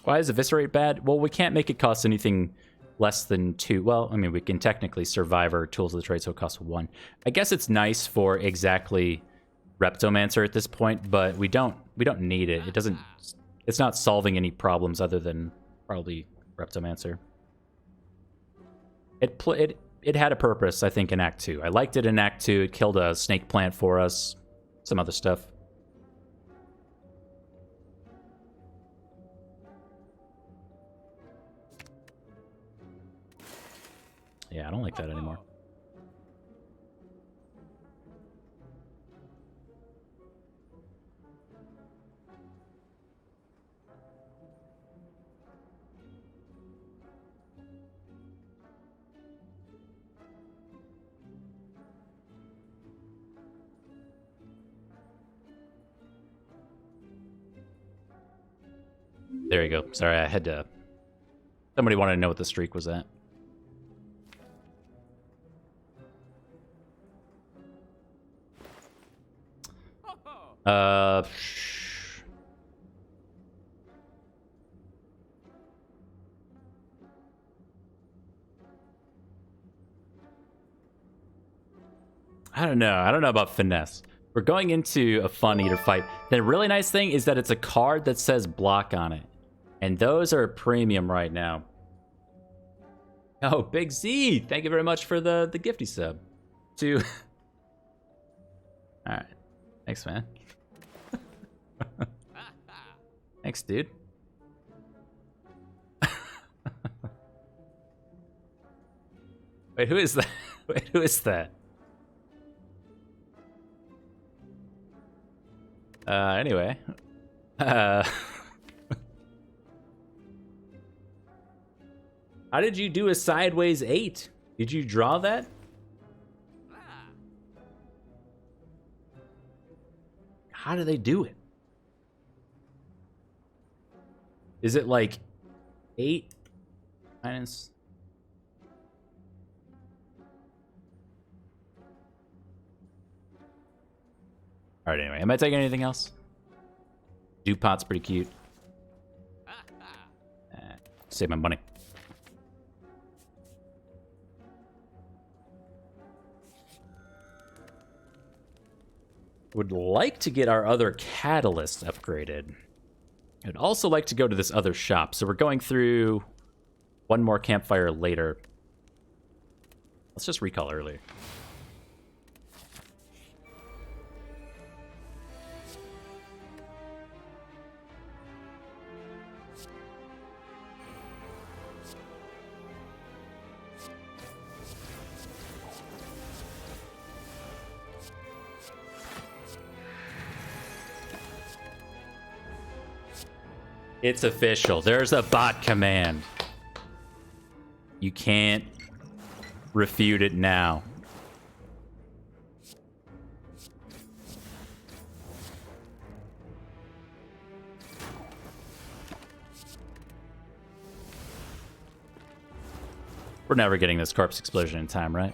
Why is Eviscerate bad? Well, we can't make it cost anything less than 2. Well, I mean, we can technically Survivor Tools of the Trade, so it costs 1. I guess it's nice for exactly Reptomancer at this point, but we don't need it. It doesn't. It's not solving any problems other than probably Reptomancer. It had a purpose, I think, in Act 2. I liked it in Act 2. It killed a snake plant for us. Some other stuff. Yeah, I don't like that anymore. There you go. Sorry, I had to... Somebody wanted to know what the streak was at. I don't know. I don't know about finesse. We're going into a Fun Eater fight. The really nice thing is that it's a card that says block on it. And those are premium right now. Oh, Big Z! Thank you very much for the gifty sub. 2. All right. Thanks, man. Thanks, dude. Wait, who is that? Wait, who is that? Anyway. How did you do a sideways 8? Did you draw that? How do they do it? Is it like 8 minus... Alright, anyway. Am I taking anything else? DuPont's pretty cute. Save my money. Would like to get our other catalyst upgraded. I'd also like to go to this other shop. So we're going through one more campfire later. Let's just recall earlier. It's official. There's a bot command. You can't refute it now. We're never getting this corpse explosion in time, right?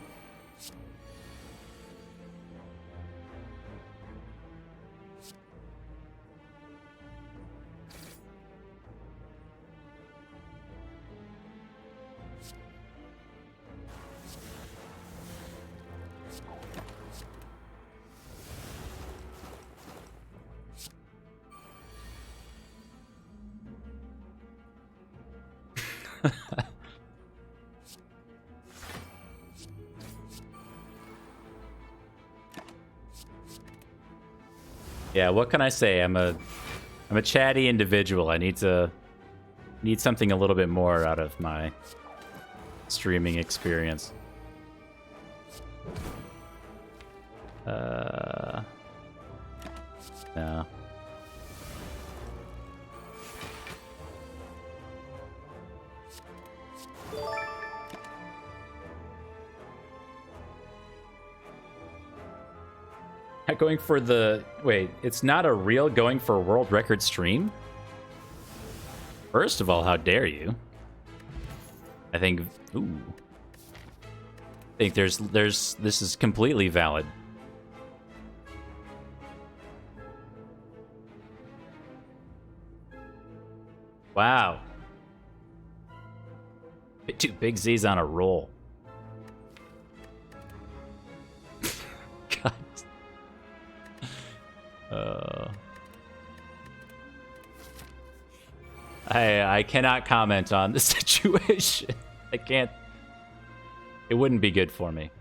Yeah, what can I say? I'm a chatty individual. I need something a little bit more out of my streaming experience. No. Going for the... Wait, it's not a real going for a world record stream? First of all, how dare you? I think... Ooh. I think there's... This is completely valid. Wow. Two big Z's on a roll. God. I cannot comment on the situation. I can't. It wouldn't be good for me.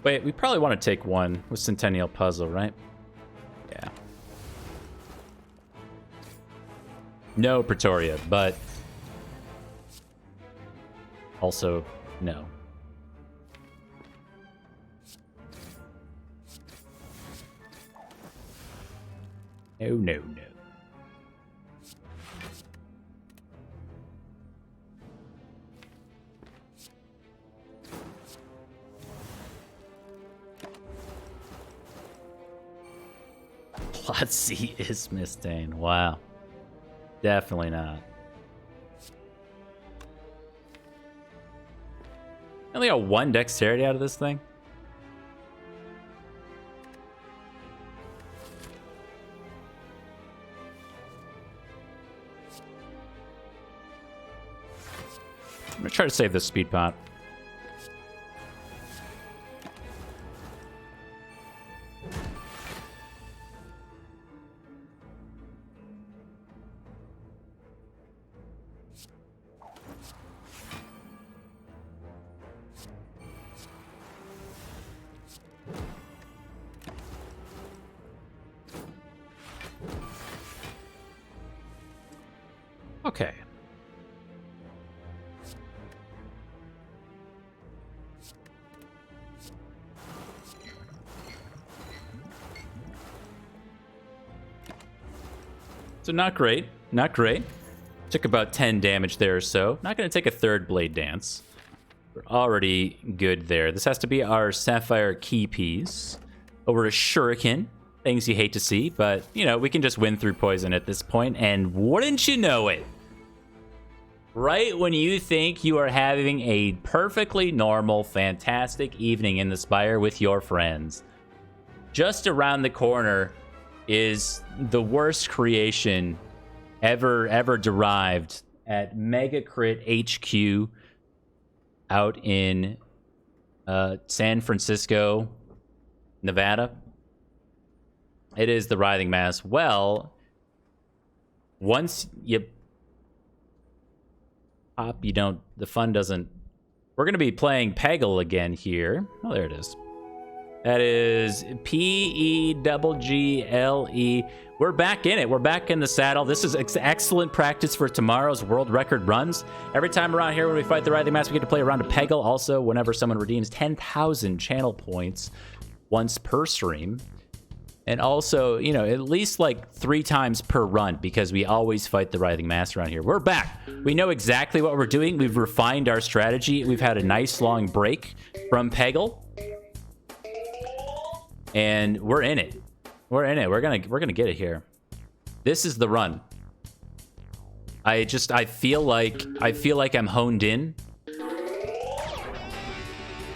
Wait, we probably want to take one with Centennial Puzzle, right? Yeah. No Pretoria, but also no. No, no, no. Plot C is FirstDane. Wow. Definitely not. I only got 1 dexterity out of this thing. I'm gonna try to save this speed pot. Okay. So not great. Not great. Took about 10 damage there or so. Not going to take a third Blade Dance. We're already good there. This has to be our Sapphire key piece. Over to Shuriken. Things you hate to see, but, you know, we can just win through poison at this point, and wouldn't you know it? Right when you think you are having a perfectly normal, fantastic evening in the Spire with your friends, just around the corner is the worst creation ever derived at Mega Crit HQ out in San Francisco, Nevada. It is the Writhing Mass. Well, once you pop, you don't... The fun doesn't... We're going to be playing Peggle again here. Oh, there it is. That is P-E-G-G-L-E. We're back in it. We're back in the saddle. This is excellent practice for tomorrow's world record runs. Every time around here when we fight the Writhing Mass, we get to play a round of Peggle. Also, whenever someone redeems 10,000 channel points once per stream. And also, you know, at least like 3 times per run, because we always fight the Writhing Mass around here. We're back. We know exactly what we're doing. We've refined our strategy. We've had a nice long break from Peggle. And we're in it. We're in it. We're gonna get it here. This is the run. I feel like I'm honed in.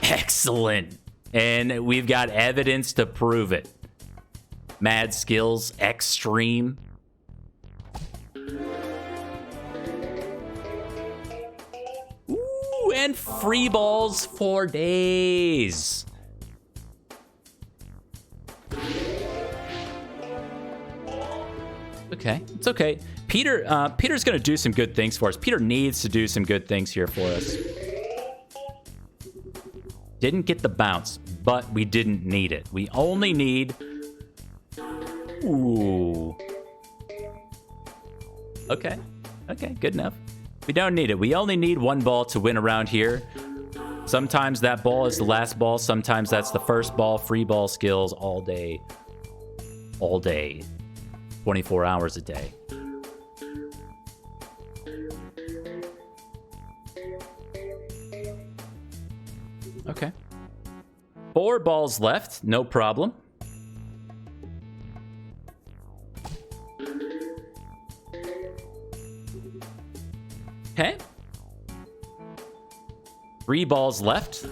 Excellent. And we've got evidence to prove it. Mad skills, extreme. Ooh, and free balls for days. Okay, it's okay. Peter's gonna do some good things for us. Peter needs to do some good things here for us. Didn't get the bounce, but we didn't need it. We only need... Ooh. Okay. Okay, good enough. We don't need it. We only need 1 ball to win around here. Sometimes that ball is the last ball. Sometimes that's the first ball. Free ball skills all day. All day. 24 hours a day. Okay. 4 balls left. No problem. Okay. 3 balls left.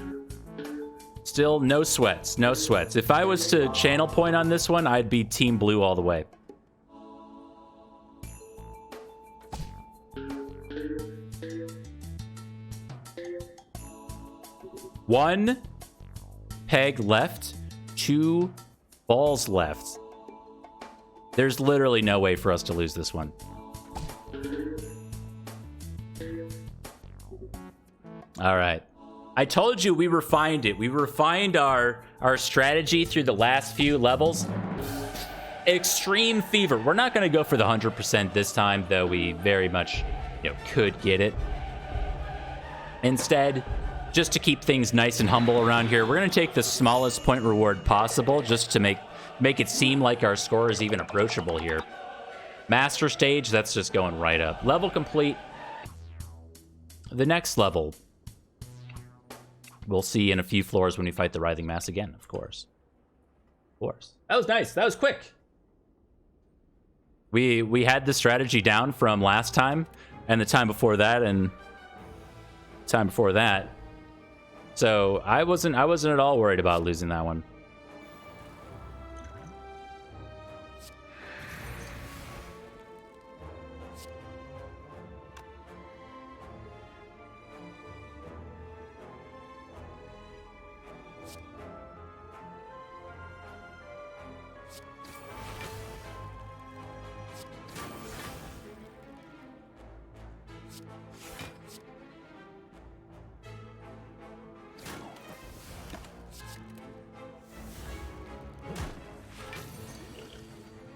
Still no sweats. No sweats. If I was to channel point on this one, I'd be Team Blue all the way. One peg left. 2 balls left. There's literally no way for us to lose this one. All right. I told you we refined it. We refined our strategy through the last few levels. Extreme Fever. We're not going to go for the 100% this time, though we very much, could get it. Instead, just to keep things nice and humble around here, we're going to take the smallest point reward possible just to make it seem like our score is even approachable here. Master stage, that's just going right up. Level complete. The next level, we'll see in a few floors when we fight the Writhing Mass again, of course. Of course. That was nice. That was quick. We had the strategy down from last time, and the time before that, and time before that. So I wasn't at all worried about losing that one.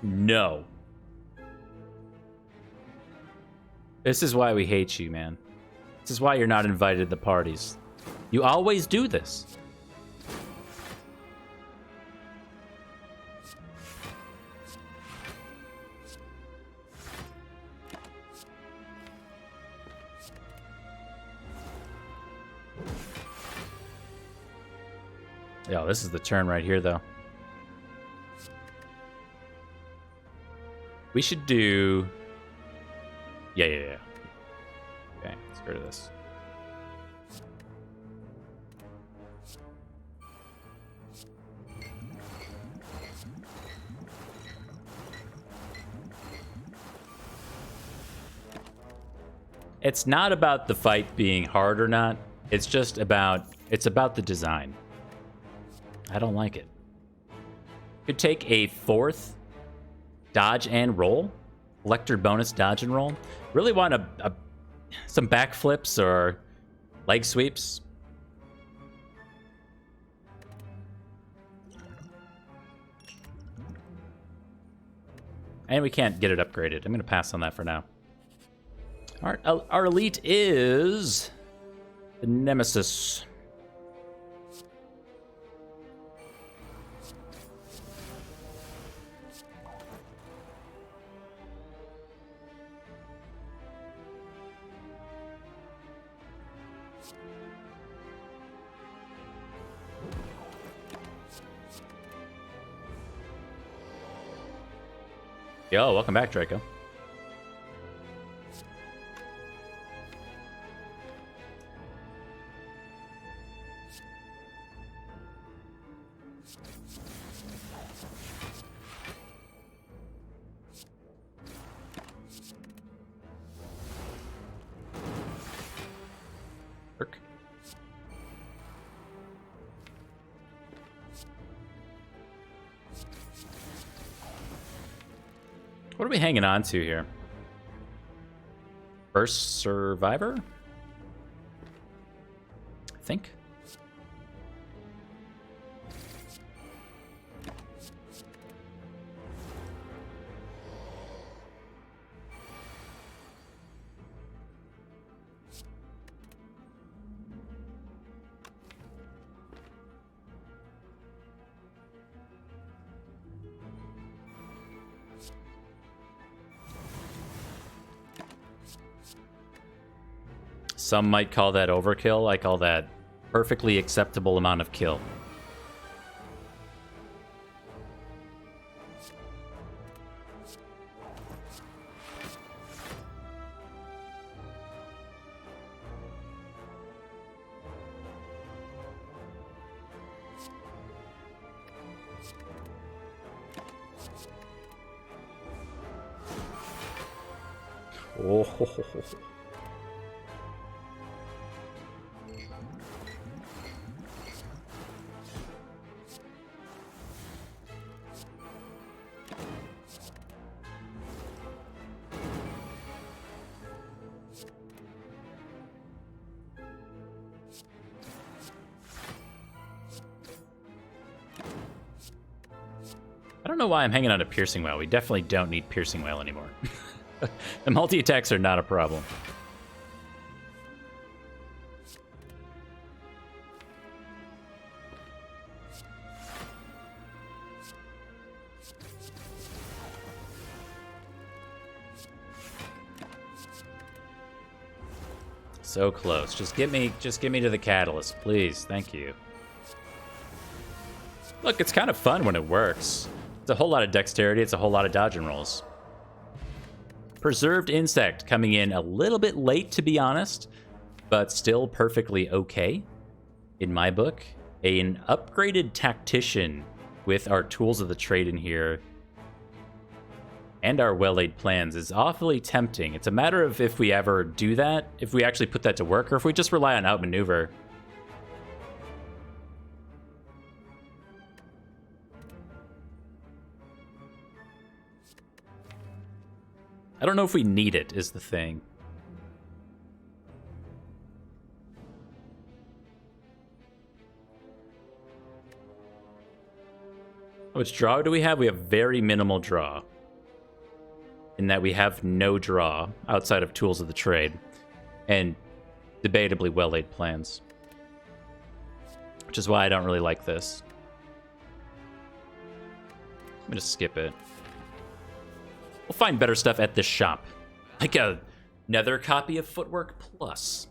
No. This is why we hate you, man. This is why you're not invited to parties. You always do this. Yo, this is the turn right here, though. We should do... Yeah. Okay, let's get rid of this. It's not about the fight being hard or not. It's just about... It's about the design. I don't like it. Could take a 4th dodge and roll. Lector bonus dodge and roll. Really want some backflips or leg sweeps. And we can't get it upgraded. I'm going to pass on that for now. Our elite is the Nemesis. Yo, welcome back, Draco. Work. What are we hanging on to here? First survivor? I think. Some might call that overkill. I call that perfectly acceptable amount of kill. Oh. I don't know why I'm hanging on to Piercing Wail. We definitely don't need Piercing Wail anymore. The multi-attacks are not a problem. So close. Just get me to the catalyst, please. Thank you. Look, it's kind of fun when it works. It's a whole lot of dexterity. It's a whole lot of dodge and rolls. Preserved Insect coming in a little bit late, to be honest, but still perfectly okay in my book. An upgraded Tactician with our tools of the trade in here and our well-laid plans is awfully tempting. It's a matter of if we ever do that, if we actually put that to work, or if we just rely on outmaneuver. I don't know if we need it, is the thing. How much draw do we have? We have very minimal draw. in that we have no draw outside of tools of the trade and debatably well-laid plans. Which is why I don't really like this. I'm gonna skip it. We'll find better stuff at this shop. Like another copy of Footwork Plus.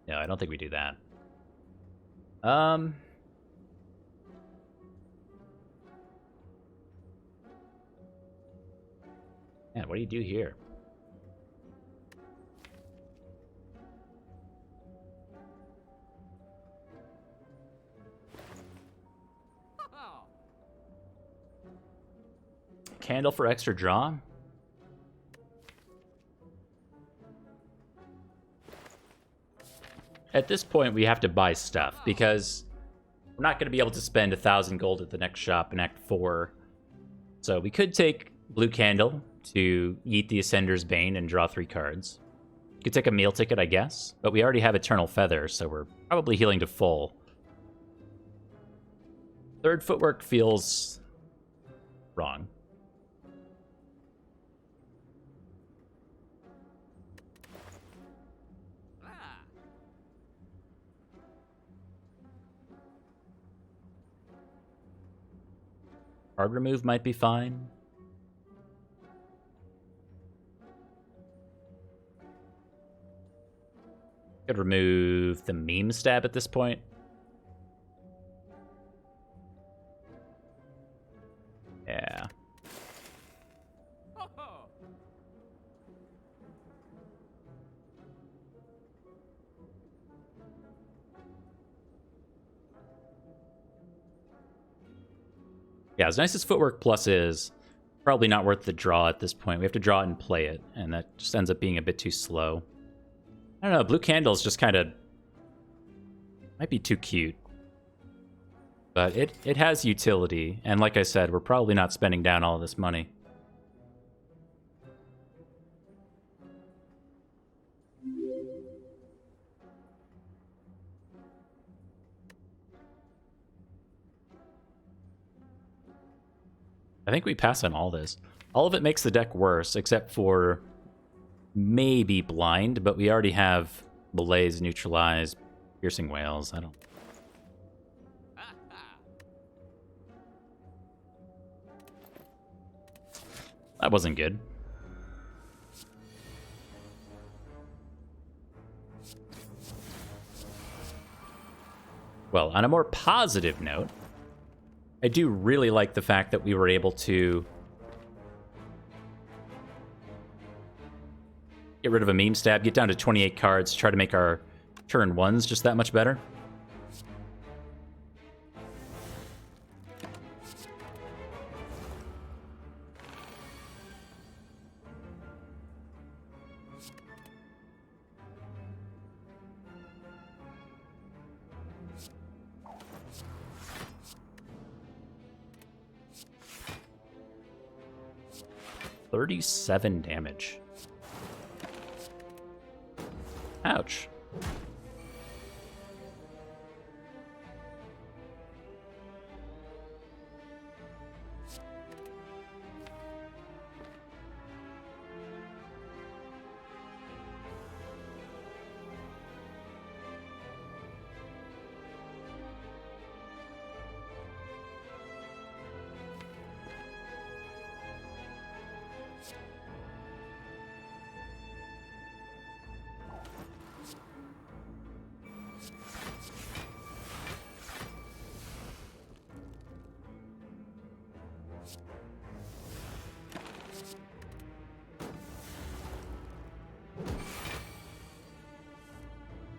No, I don't think we do that. Man, what do you do here? Candle for extra draw? At this point, we have to buy stuff, because we're not going to be able to spend 1,000 gold at the next shop in Act 4. So we could take Blue Candle to eat the Ascender's Bane and draw 3 cards. We could take a meal ticket, I guess, but we already have Eternal Feather, so we're probably healing to full. Third Footwork feels wrong. Card remove might be fine. Could remove the meme stab at this point. Yeah. Yeah, as nice as Footwork Plus is, probably not worth the draw at this point. We have to draw it and play it, and that just ends up being a bit too slow. I don't know, Blue Candle's just kind of... might be too cute. But it has utility, and like I said, we're probably not spending down all this money. I think we pass on all this. All of it makes the deck worse, except for maybe Blind, but we already have Malaise, Neutralize, Piercing Whales. I don't... That wasn't good. Well, on a more positive note, I do really like the fact that we were able to get rid of a meme stab, get down to 28 cards, try to make our turn ones just that much better. $37 damage. Ouch.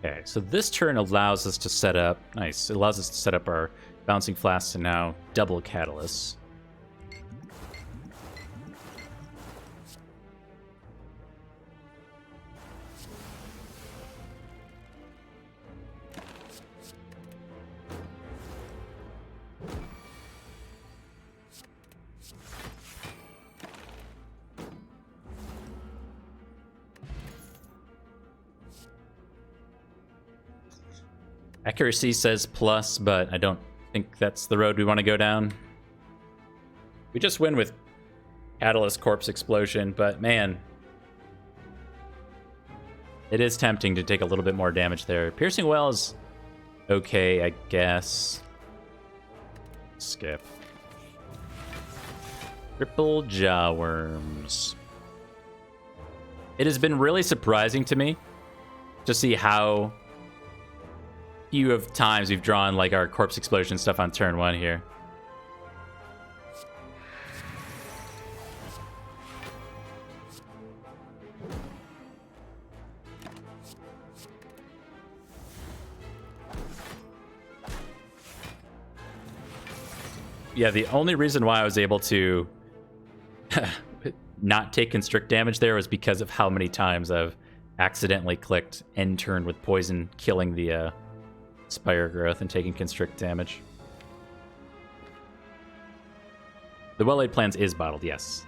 Okay, so this turn allows us to set up... Nice. It allows us to set up our Bouncing Flasks and now double Catalysts. Accuracy says plus, but I don't think that's the road we want to go down. We just win with Catalyst Corpse Explosion, but man, it is tempting to take a little bit more damage there. Piercing Well is okay, I guess. Skip. Triple Jaw Worms. It has been really surprising to me to see how few of times we've drawn like our Corpse Explosion stuff on turn 1 here. Yeah, the only reason why I was able to not take constrict damage there was because of how many times I've accidentally clicked end turn with poison, killing the Spire growth and taking constrict damage. The Well-Laid Plans is bottled, yes.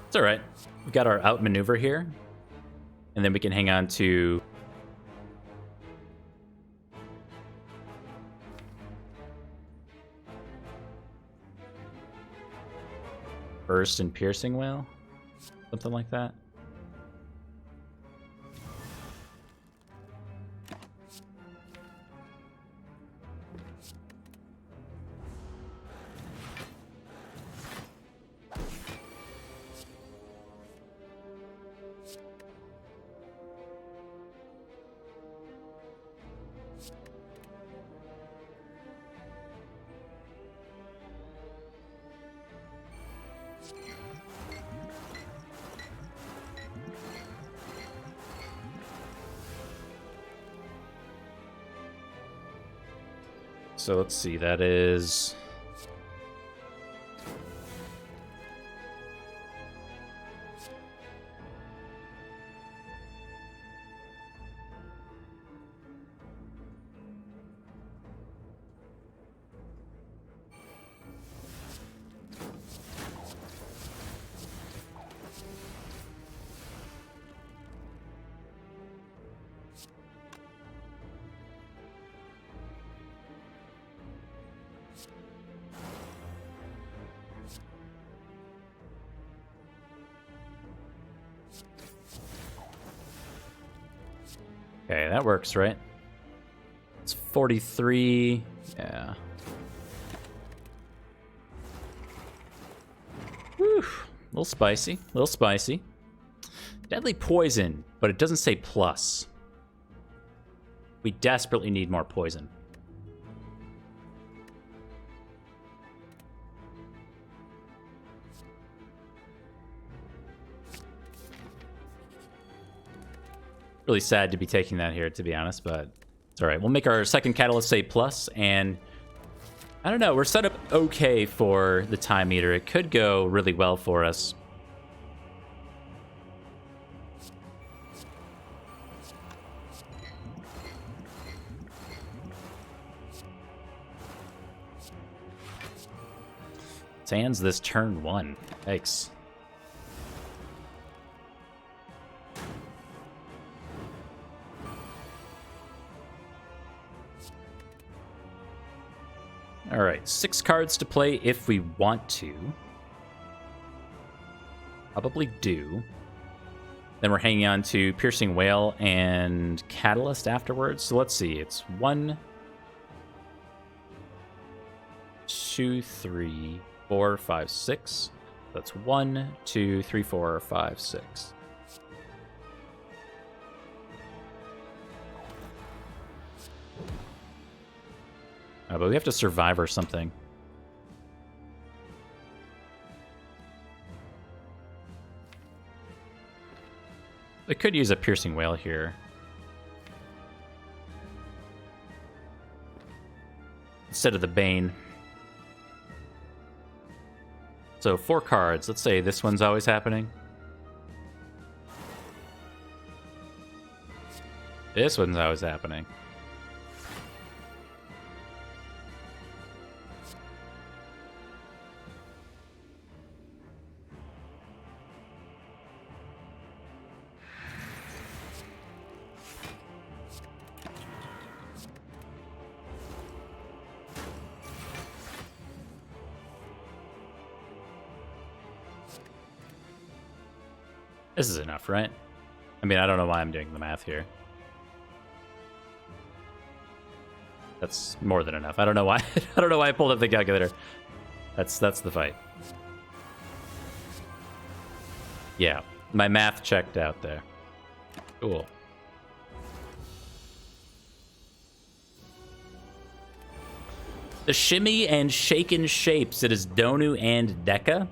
It's all right. We've got our outmaneuver here, and then we can hang on to Burst and Piercing Whale, something like that. So let's see, that is... Okay, that works, right? It's 43. Yeah. Whew. A little spicy. A little spicy. Deadly poison, but it doesn't say plus. We desperately need more poison. Really sad to be taking that here, to be honest, but it's all right. We'll make our second catalyst say plus, and I don't know, we're set up okay for the time meter. It could go really well for us. Sans this turn 1. Yikes. All right, 6 cards to play if we want to. Probably do. Then we're hanging on to Piercing Whale and Catalyst afterwards. So let's see, it's 1, 2, 3, 4, 5, 6. That's 1, 2, 3, 4, 5, 6. But we have to survive or something. I could use a Piercing Whale here. instead of the Bane. So 4 cards. Let's say this one's always happening. This one's always happening. This is enough, right? I mean, I don't know why I'm doing the math here. That's more than enough. I don't know why. I don't know why I pulled up the calculator. That's the fight. Yeah, my math checked out there. Cool. The Shimmy and Shaken Shapes. It is Donu and Deka.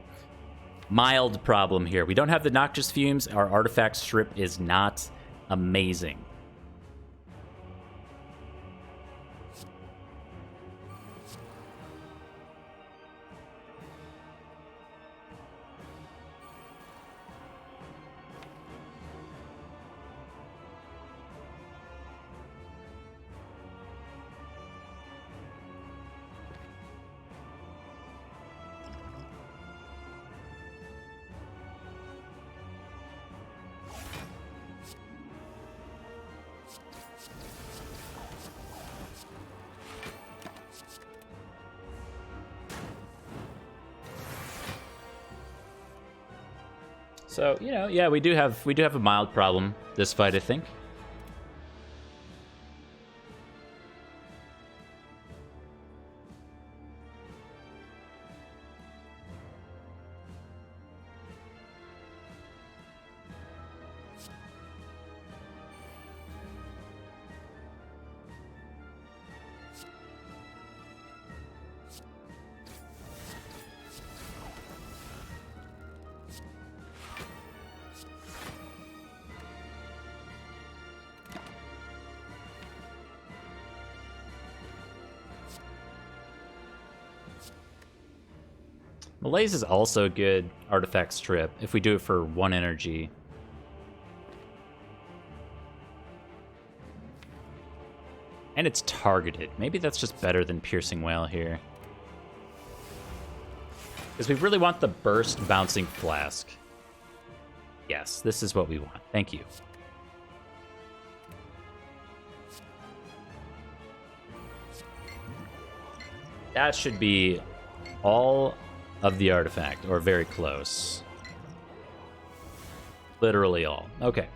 Mild problem here. We don't have the Noxious Fumes. Our artifact strip is not amazing. So, you know, yeah, we do have a mild problem this fight, I think. Malaise is also a good artifact strip if we do it for 1 energy. And it's targeted. Maybe that's just better than Piercing Wail here. Because we really want the burst Bouncing Flask. Yes, this is what we want. Thank you. That should be all of the artifact, or very close. Literally all. Okay.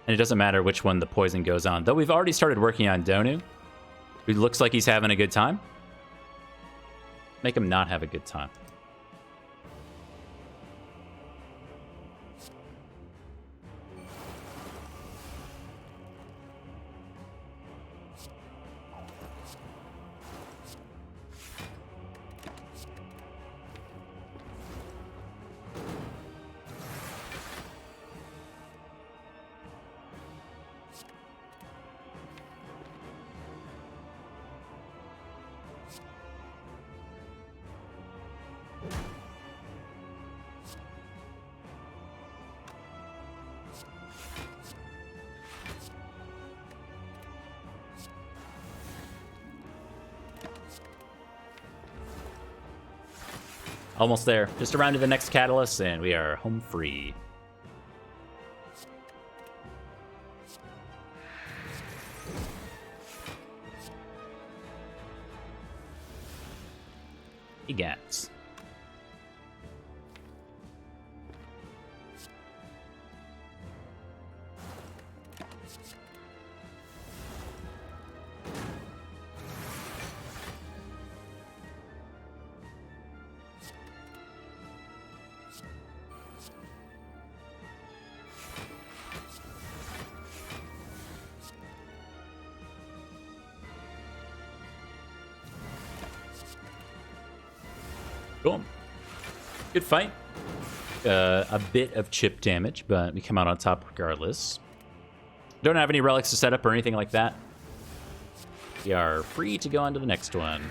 And it doesn't matter which one the poison goes on. Though we've already started working on Donu. It looks like he's having a good time. Make him not have a good time. Almost there. Just around to the next catalyst, and we are home free. Egats. Cool. Good fight. A bit of chip damage, but we come out on top regardless. Don't have any relics to set up or anything like that. We are free to go on to the next one.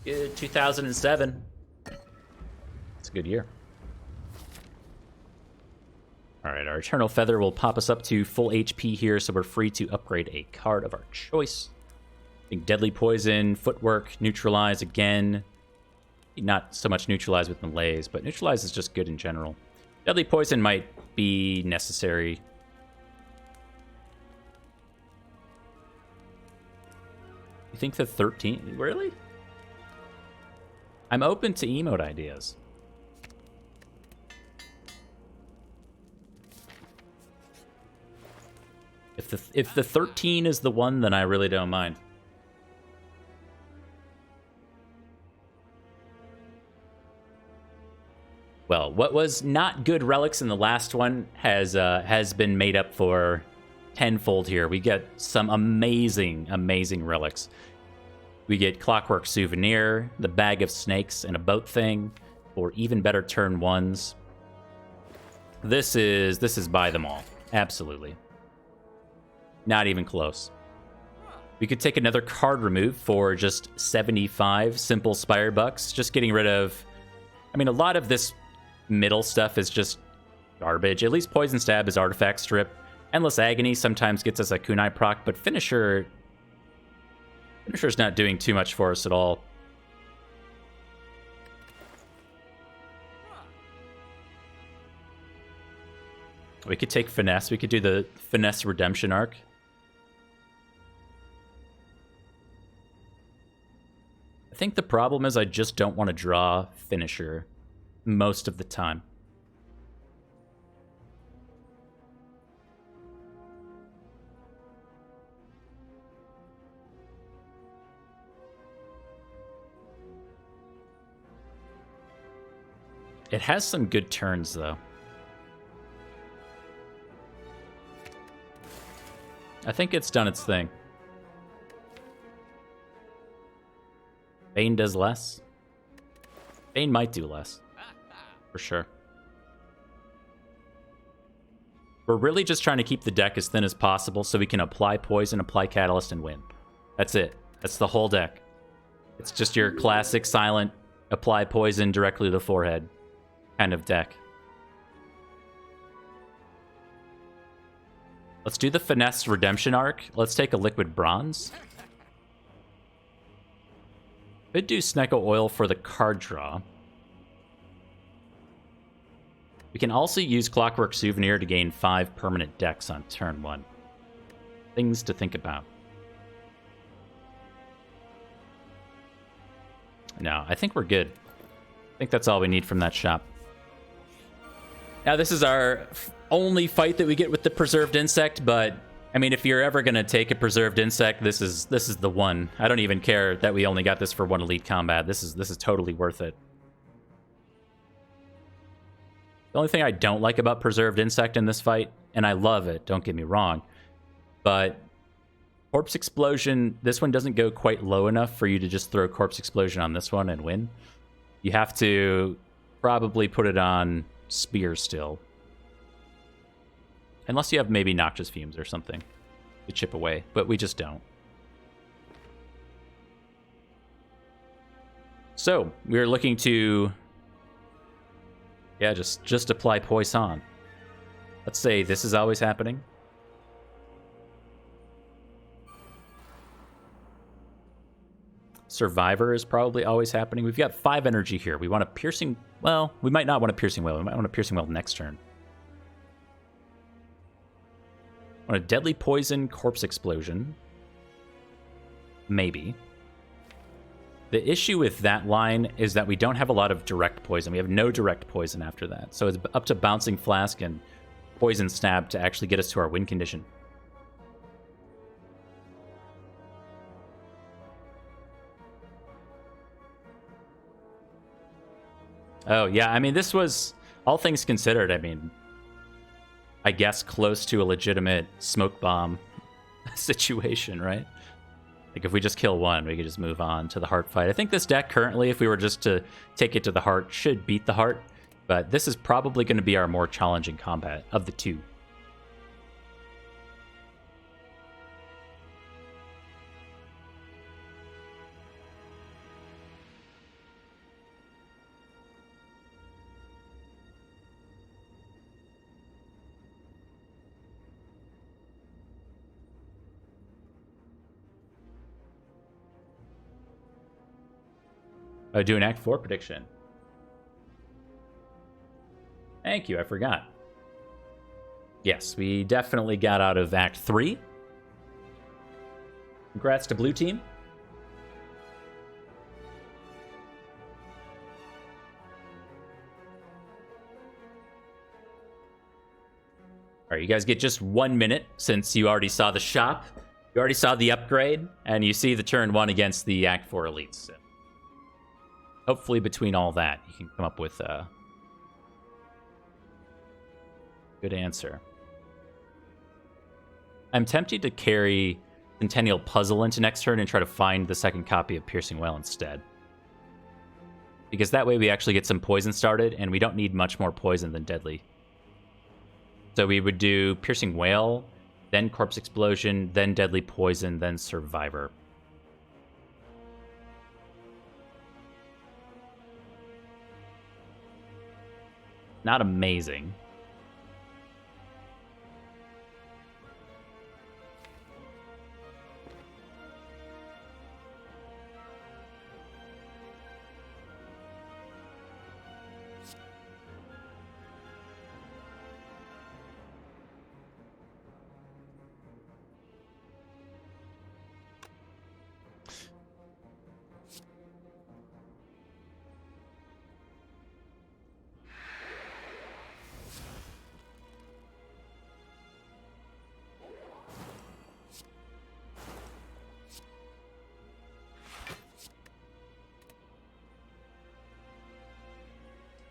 Good 2007. It's a good year. All right, our Eternal Feather will pop us up to full HP here, so we're free to upgrade a card of our choice. I think Deadly Poison, Footwork, Neutralize again. Not so much Neutralize with Malaise, but Neutralize is just good in general. Deadly Poison might be necessary. You think the 13... Really? I'm open to emote ideas. If the 13 is the one, then I really don't mind. Well, what was not good relics in the last one has been made up for tenfold here. We get some amazing, amazing relics. We get Clockwork Souvenir, the Bag of Snakes, and a Boat Thing, or even better turn ones. This is buy them all. Absolutely. Not even close. We could take another card remove for just 75 simple Spire bucks. Just getting rid of... I mean, a lot of this middle stuff is just garbage. At least Poison Stab is Artifact Strip. Endless Agony sometimes gets us a Kunai proc, but Finisher's not doing too much for us at all. We could take Finesse. We could do the Finesse Redemption arc. I think the problem is I just don't want to draw Finisher most of the time. It has some good turns, though. I think it's done its thing. Bane does less. Bane might do less. For sure. We're really just trying to keep the deck as thin as possible so we can apply Poison, apply Catalyst, and win. That's it. That's the whole deck. It's just your classic silent apply Poison directly to the forehead kind of deck. Let's do the Finesse Redemption arc. Let's take a Liquid Bronze. Could do Snecko Oil for the card draw. We can also use Clockwork Souvenir to gain 5 permanent decks on turn 1. Things to think about. No, I think we're good. I think that's all we need from that shop. Now, this is our only fight that we get with the Preserved Insect, but I mean, if you're ever going to take a Preserved Insect, this is the one. I don't even care that we only got this for 1 Elite Combat. This is totally worth it. The only thing I don't like about Preserved Insect in this fight, and I love it, don't get me wrong, but Corpse Explosion, this one doesn't go quite low enough for you to just throw Corpse Explosion on this one and win. You have to probably put it on Spear still. Unless you have maybe Noxious Fumes or something to chip away, but we just don't. So, we're looking to... yeah, just apply Poison. Let's say this is always happening. Survivor is probably always happening. We've got 5 energy here. We want a Piercing... well, we might not want a Piercing Well. We might want a Piercing Well next turn. Want a Deadly Poison, Corpse Explosion. Maybe. The issue with that line is that we don't have a lot of direct poison. We have no direct poison after that. So it's up to Bouncing Flask and Poison Stab to actually get us to our win condition. Oh, yeah. I mean, this was, all things considered, I mean, I guess close to a legitimate smoke bomb situation, right? Like, if we just kill one, we could just move on to the heart fight. I think this deck currently, if we were just to take it to the heart, should beat the heart. But this is probably going to be our more challenging combat of the two. Oh, do an Act 4 prediction. Thank you, I forgot. Yes, we definitely got out of Act 3. Congrats to Blue Team. All right, you guys get just 1 minute since you already saw the shop. You already saw the upgrade, and you see the turn 1 against the Act 4 elites. So hopefully between all that, you can come up with a good answer. I'm tempted to carry Centennial Puzzle into next turn and try to find the second copy of Piercing Wail instead. Because that way we actually get some poison started, and we don't need much more poison than Deadly. So we would do Piercing Wail, then Corpse Explosion, then Deadly Poison, then Survivor. Not amazing.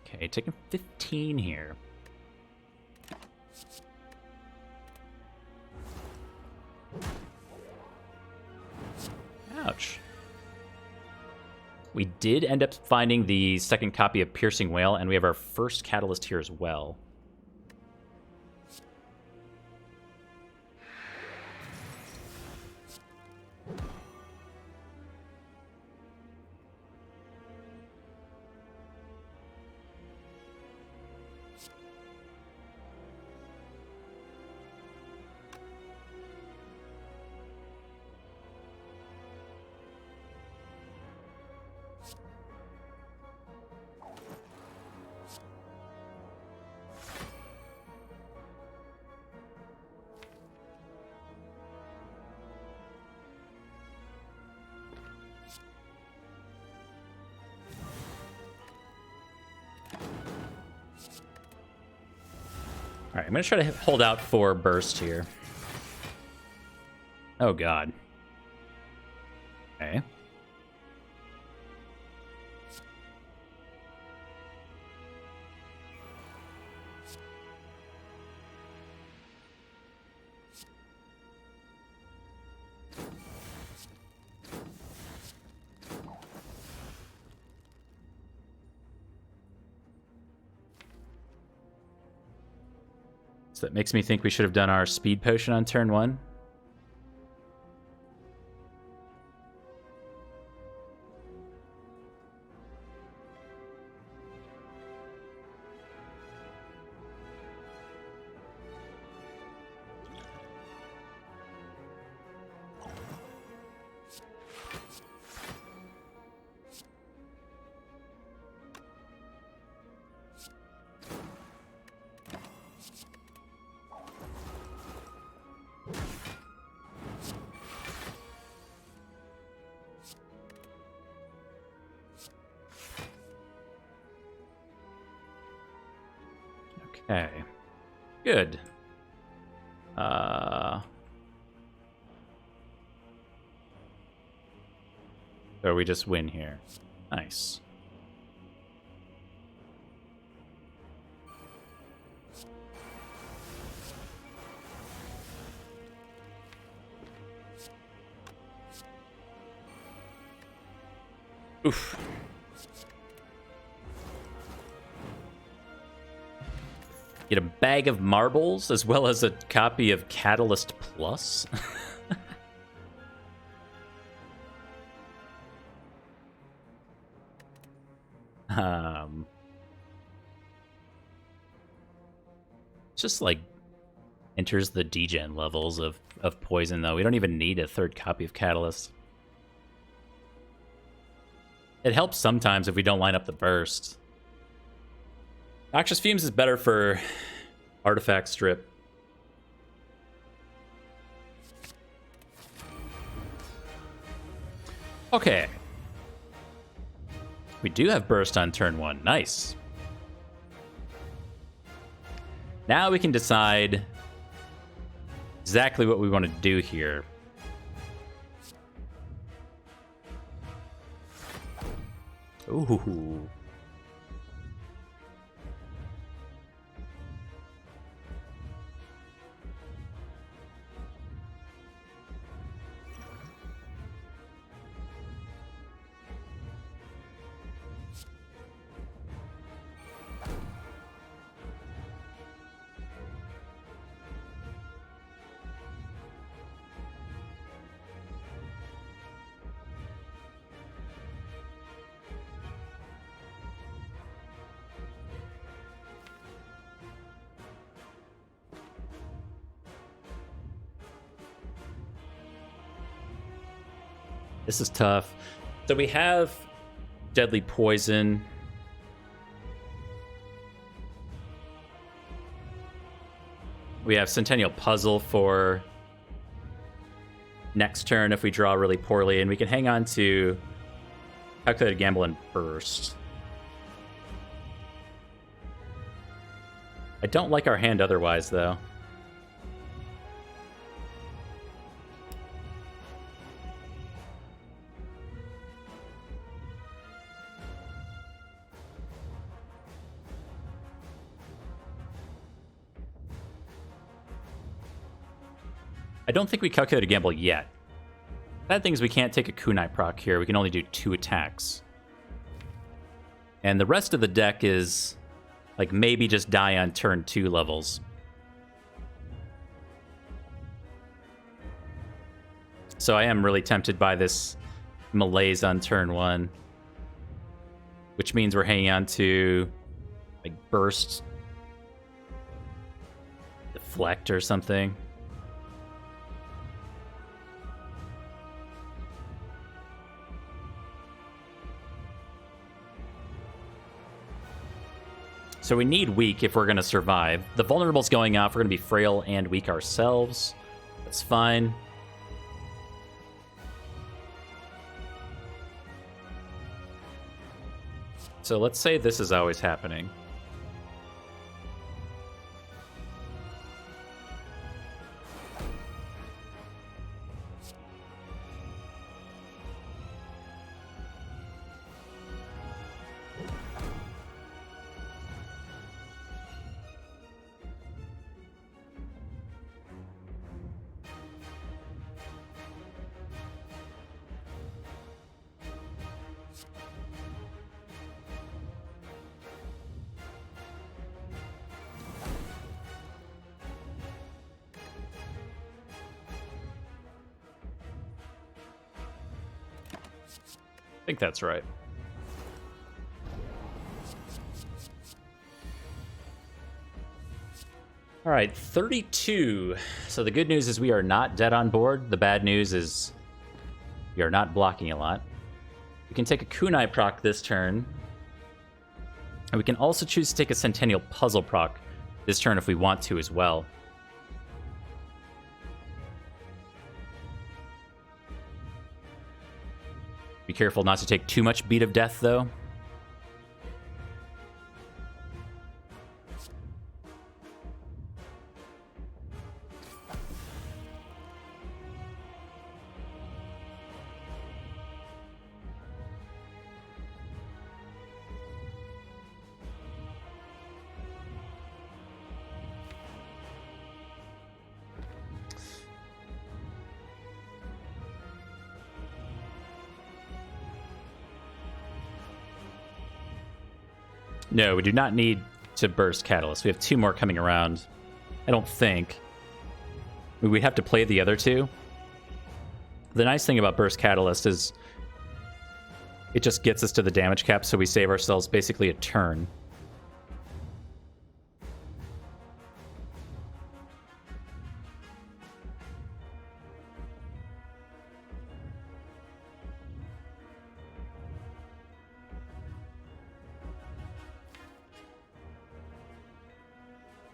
Okay, taking 15 here. Ouch. We did end up finding the second copy of Piercing Wail, and we have our first catalyst here as well. All right, I'm going to try to hold out for burst here. Oh, God. Okay. So that makes me think we should have done our speed potion on turn 1. Okay. Good. So we just win here. Nice. Oof. Get a bag of marbles as well as a copy of Catalyst Plus. Just like enters the degen levels of poison, though. We don't even need a third copy of Catalyst. It helps sometimes if we don't line up the burst. Noxious Fumes is better for Artifact Strip. Okay. We do have burst on turn 1. Nice. Now we can decide exactly what we want to do here. Ooh. This is tough. So we have Deadly Poison. We have Centennial Puzzle for next turn if we draw really poorly, and we can hang on to Calculated Gamble and Burst. I don't like our hand otherwise, though. I don't think we calculated a gamble yet. Bad thing is we can't take a kunai proc here. We can only do 2 attacks. And the rest of the deck is like maybe just die on turn 2 levels. So I am really tempted by this malaise on turn 1. Which means we're hanging on to like burst, deflect or something. So we need weak if we're going to survive. The vulnerable's going off. We're going to be frail and weak ourselves. That's fine. So let's say this is always happening. I think that's right. All right, 32. So the good news is we are not dead on board. The bad news is we are not blocking a lot. We can take a kunai proc this turn. And we can also choose to take a Centennial Puzzle proc this turn if we want to as well. Be careful not to take too much Beat of Death, though. No, we do not need to burst Catalyst. We have 2 more coming around. I don't think. We'd have to play the other 2. The nice thing about burst Catalyst is it just gets us to the damage cap, so we save ourselves basically a turn.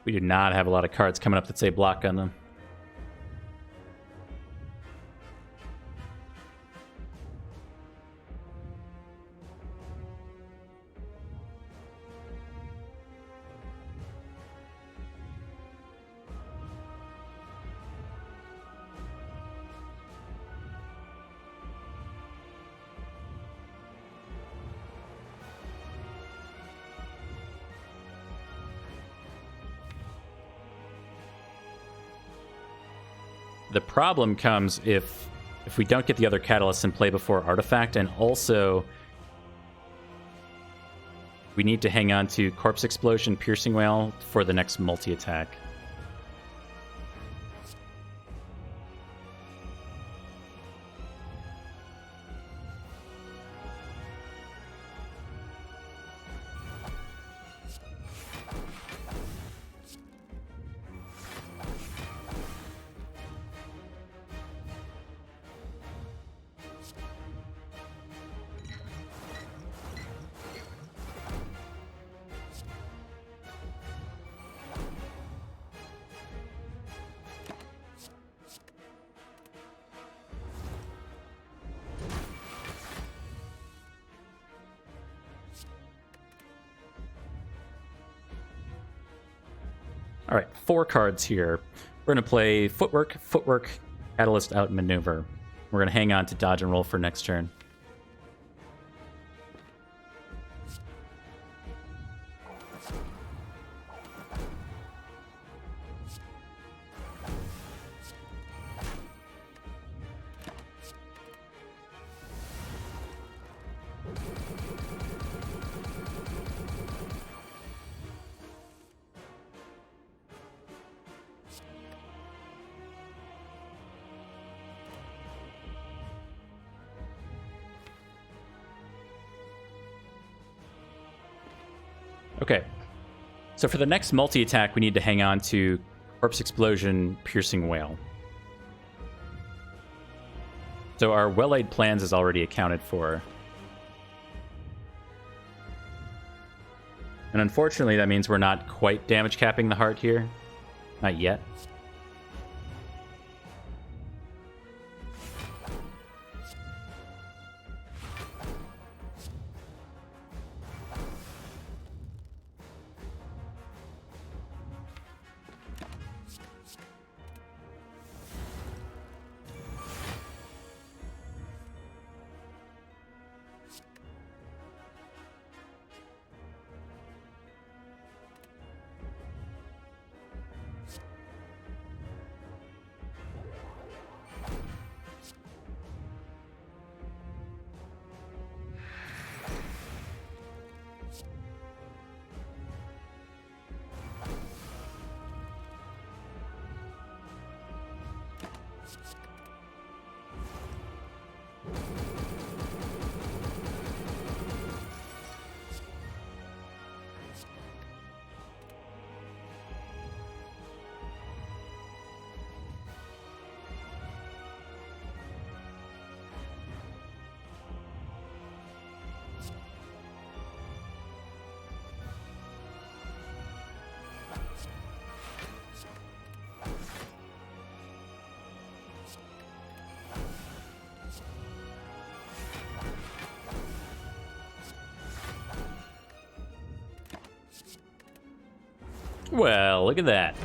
We do not have a lot of cards coming up that say block on them. The problem comes if we don't get the other catalysts in play before Artifact, and also we need to hang on to Corpse Explosion, Piercing Wail for the next multi-attack. All right, 4 cards here. We're going to play Footwork, Catalyst, Outmaneuver. We're going to hang on to Dodge and Roll for next turn. Okay, so for the next multi-attack, we need to hang on to Corpse Explosion, Piercing Wail. So our Well-Laid Plans is already accounted for. And unfortunately, that means we're not quite damage capping the heart here. Not yet. Well, look at that.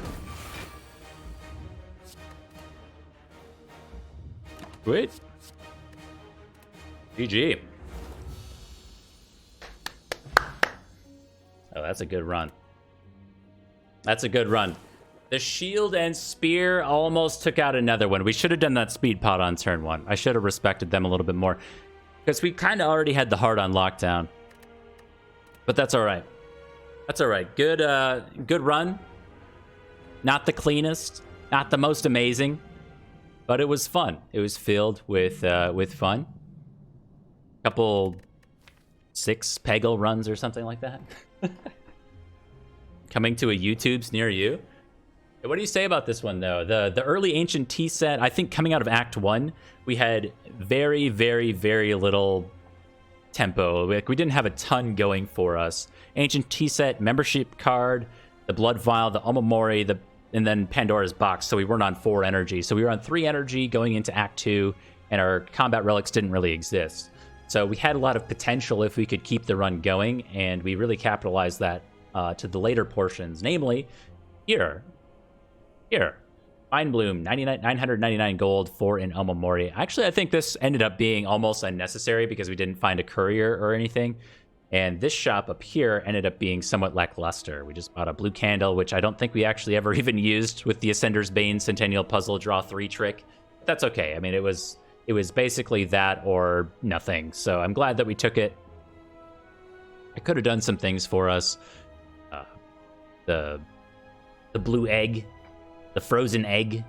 Wait. GG. Oh, that's a good run. That's a good run. The shield and spear almost took out another one. We should have done that speed pot on turn 1. I should have respected them a little bit more, because we kind of already had the heart on lockdown. But that's all right. That's all right. Good run. Not the cleanest, not the most amazing, but it was fun. It was filled with fun. Couple 6 Peggle runs or something like that. Coming to a YouTube's near you. What do you say about this one, though? The early Ancient Tea set, I think coming out of Act 1, we had very, very, very little tempo. Like, we didn't have a ton going for us. Ancient Tea set, membership card, the Blood Vial, the Omamori, and then Pandora's Box, so we weren't on 4 energy. So we were on 3 energy going into Act 2, and our combat relics didn't really exist. So we had a lot of potential if we could keep the run going, and we really capitalized that to the later portions, namely here. Mind Bloom, 999 gold for an Omamori. Actually, I think this ended up being almost unnecessary because we didn't find a courier or anything. And this shop up here ended up being somewhat lackluster. We just bought a blue candle, which I don't think we actually ever even used with the Ascender's Bane Centennial Puzzle Draw 3 trick. But that's okay. I mean, it was basically that or nothing. So I'm glad that we took it. It could have done some things for us. The blue egg, the frozen egg,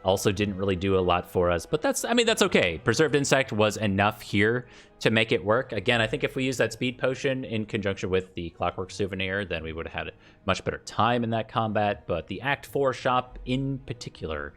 also didn't really do a lot for us. But that's okay. Preserved Insect was enough here to make it work. Again, I think if we used that speed potion in conjunction with the Clockwork Souvenir, then we would have had a much better time in that combat. But the Act 4 shop in particular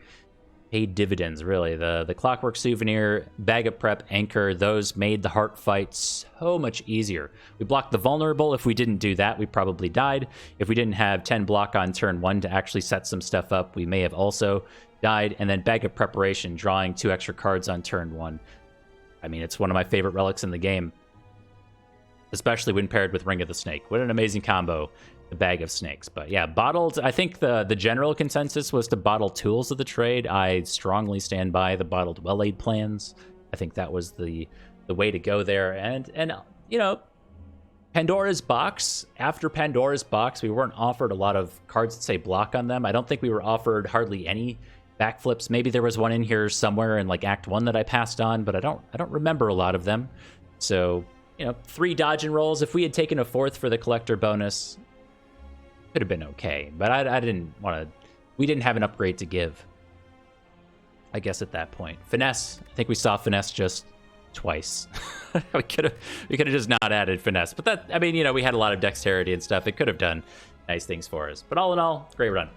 paid dividends, really. The Clockwork Souvenir, Bag of Prep, Anchor, those made the heart fight so much easier. We blocked the vulnerable. If we didn't do that, we probably died. If we didn't have 10 block on turn 1 to actually set some stuff up, we may have also died. And then Bag of Preparation, drawing 2 extra cards on turn 1. I mean, it's one of my favorite relics in the game, especially when paired with Ring of the Snake. What an amazing combo, the Bag of Snakes. But yeah, bottled, I think the general consensus was to bottle Tools of the Trade. I strongly stand by the bottled Well-Aid plans. I think that was the way to go there. And you know, Pandora's Box, after Pandora's Box, we weren't offered a lot of cards that say block on them. I don't think we were offered hardly any backflips. Maybe there was one in here somewhere in like Act 1 that I passed on, but I don't remember a lot of them. So, you know, 3 dodge and rolls. If we had taken a 4th for the collector bonus, could have been okay. But I didn't want to. We didn't have an upgrade to give, I guess, at that point. Finesse. I think we saw Finesse just twice. we could have just not added Finesse. But that, I mean, you know, we had a lot of dexterity and stuff. It could have done nice things for us. But all in all, great run.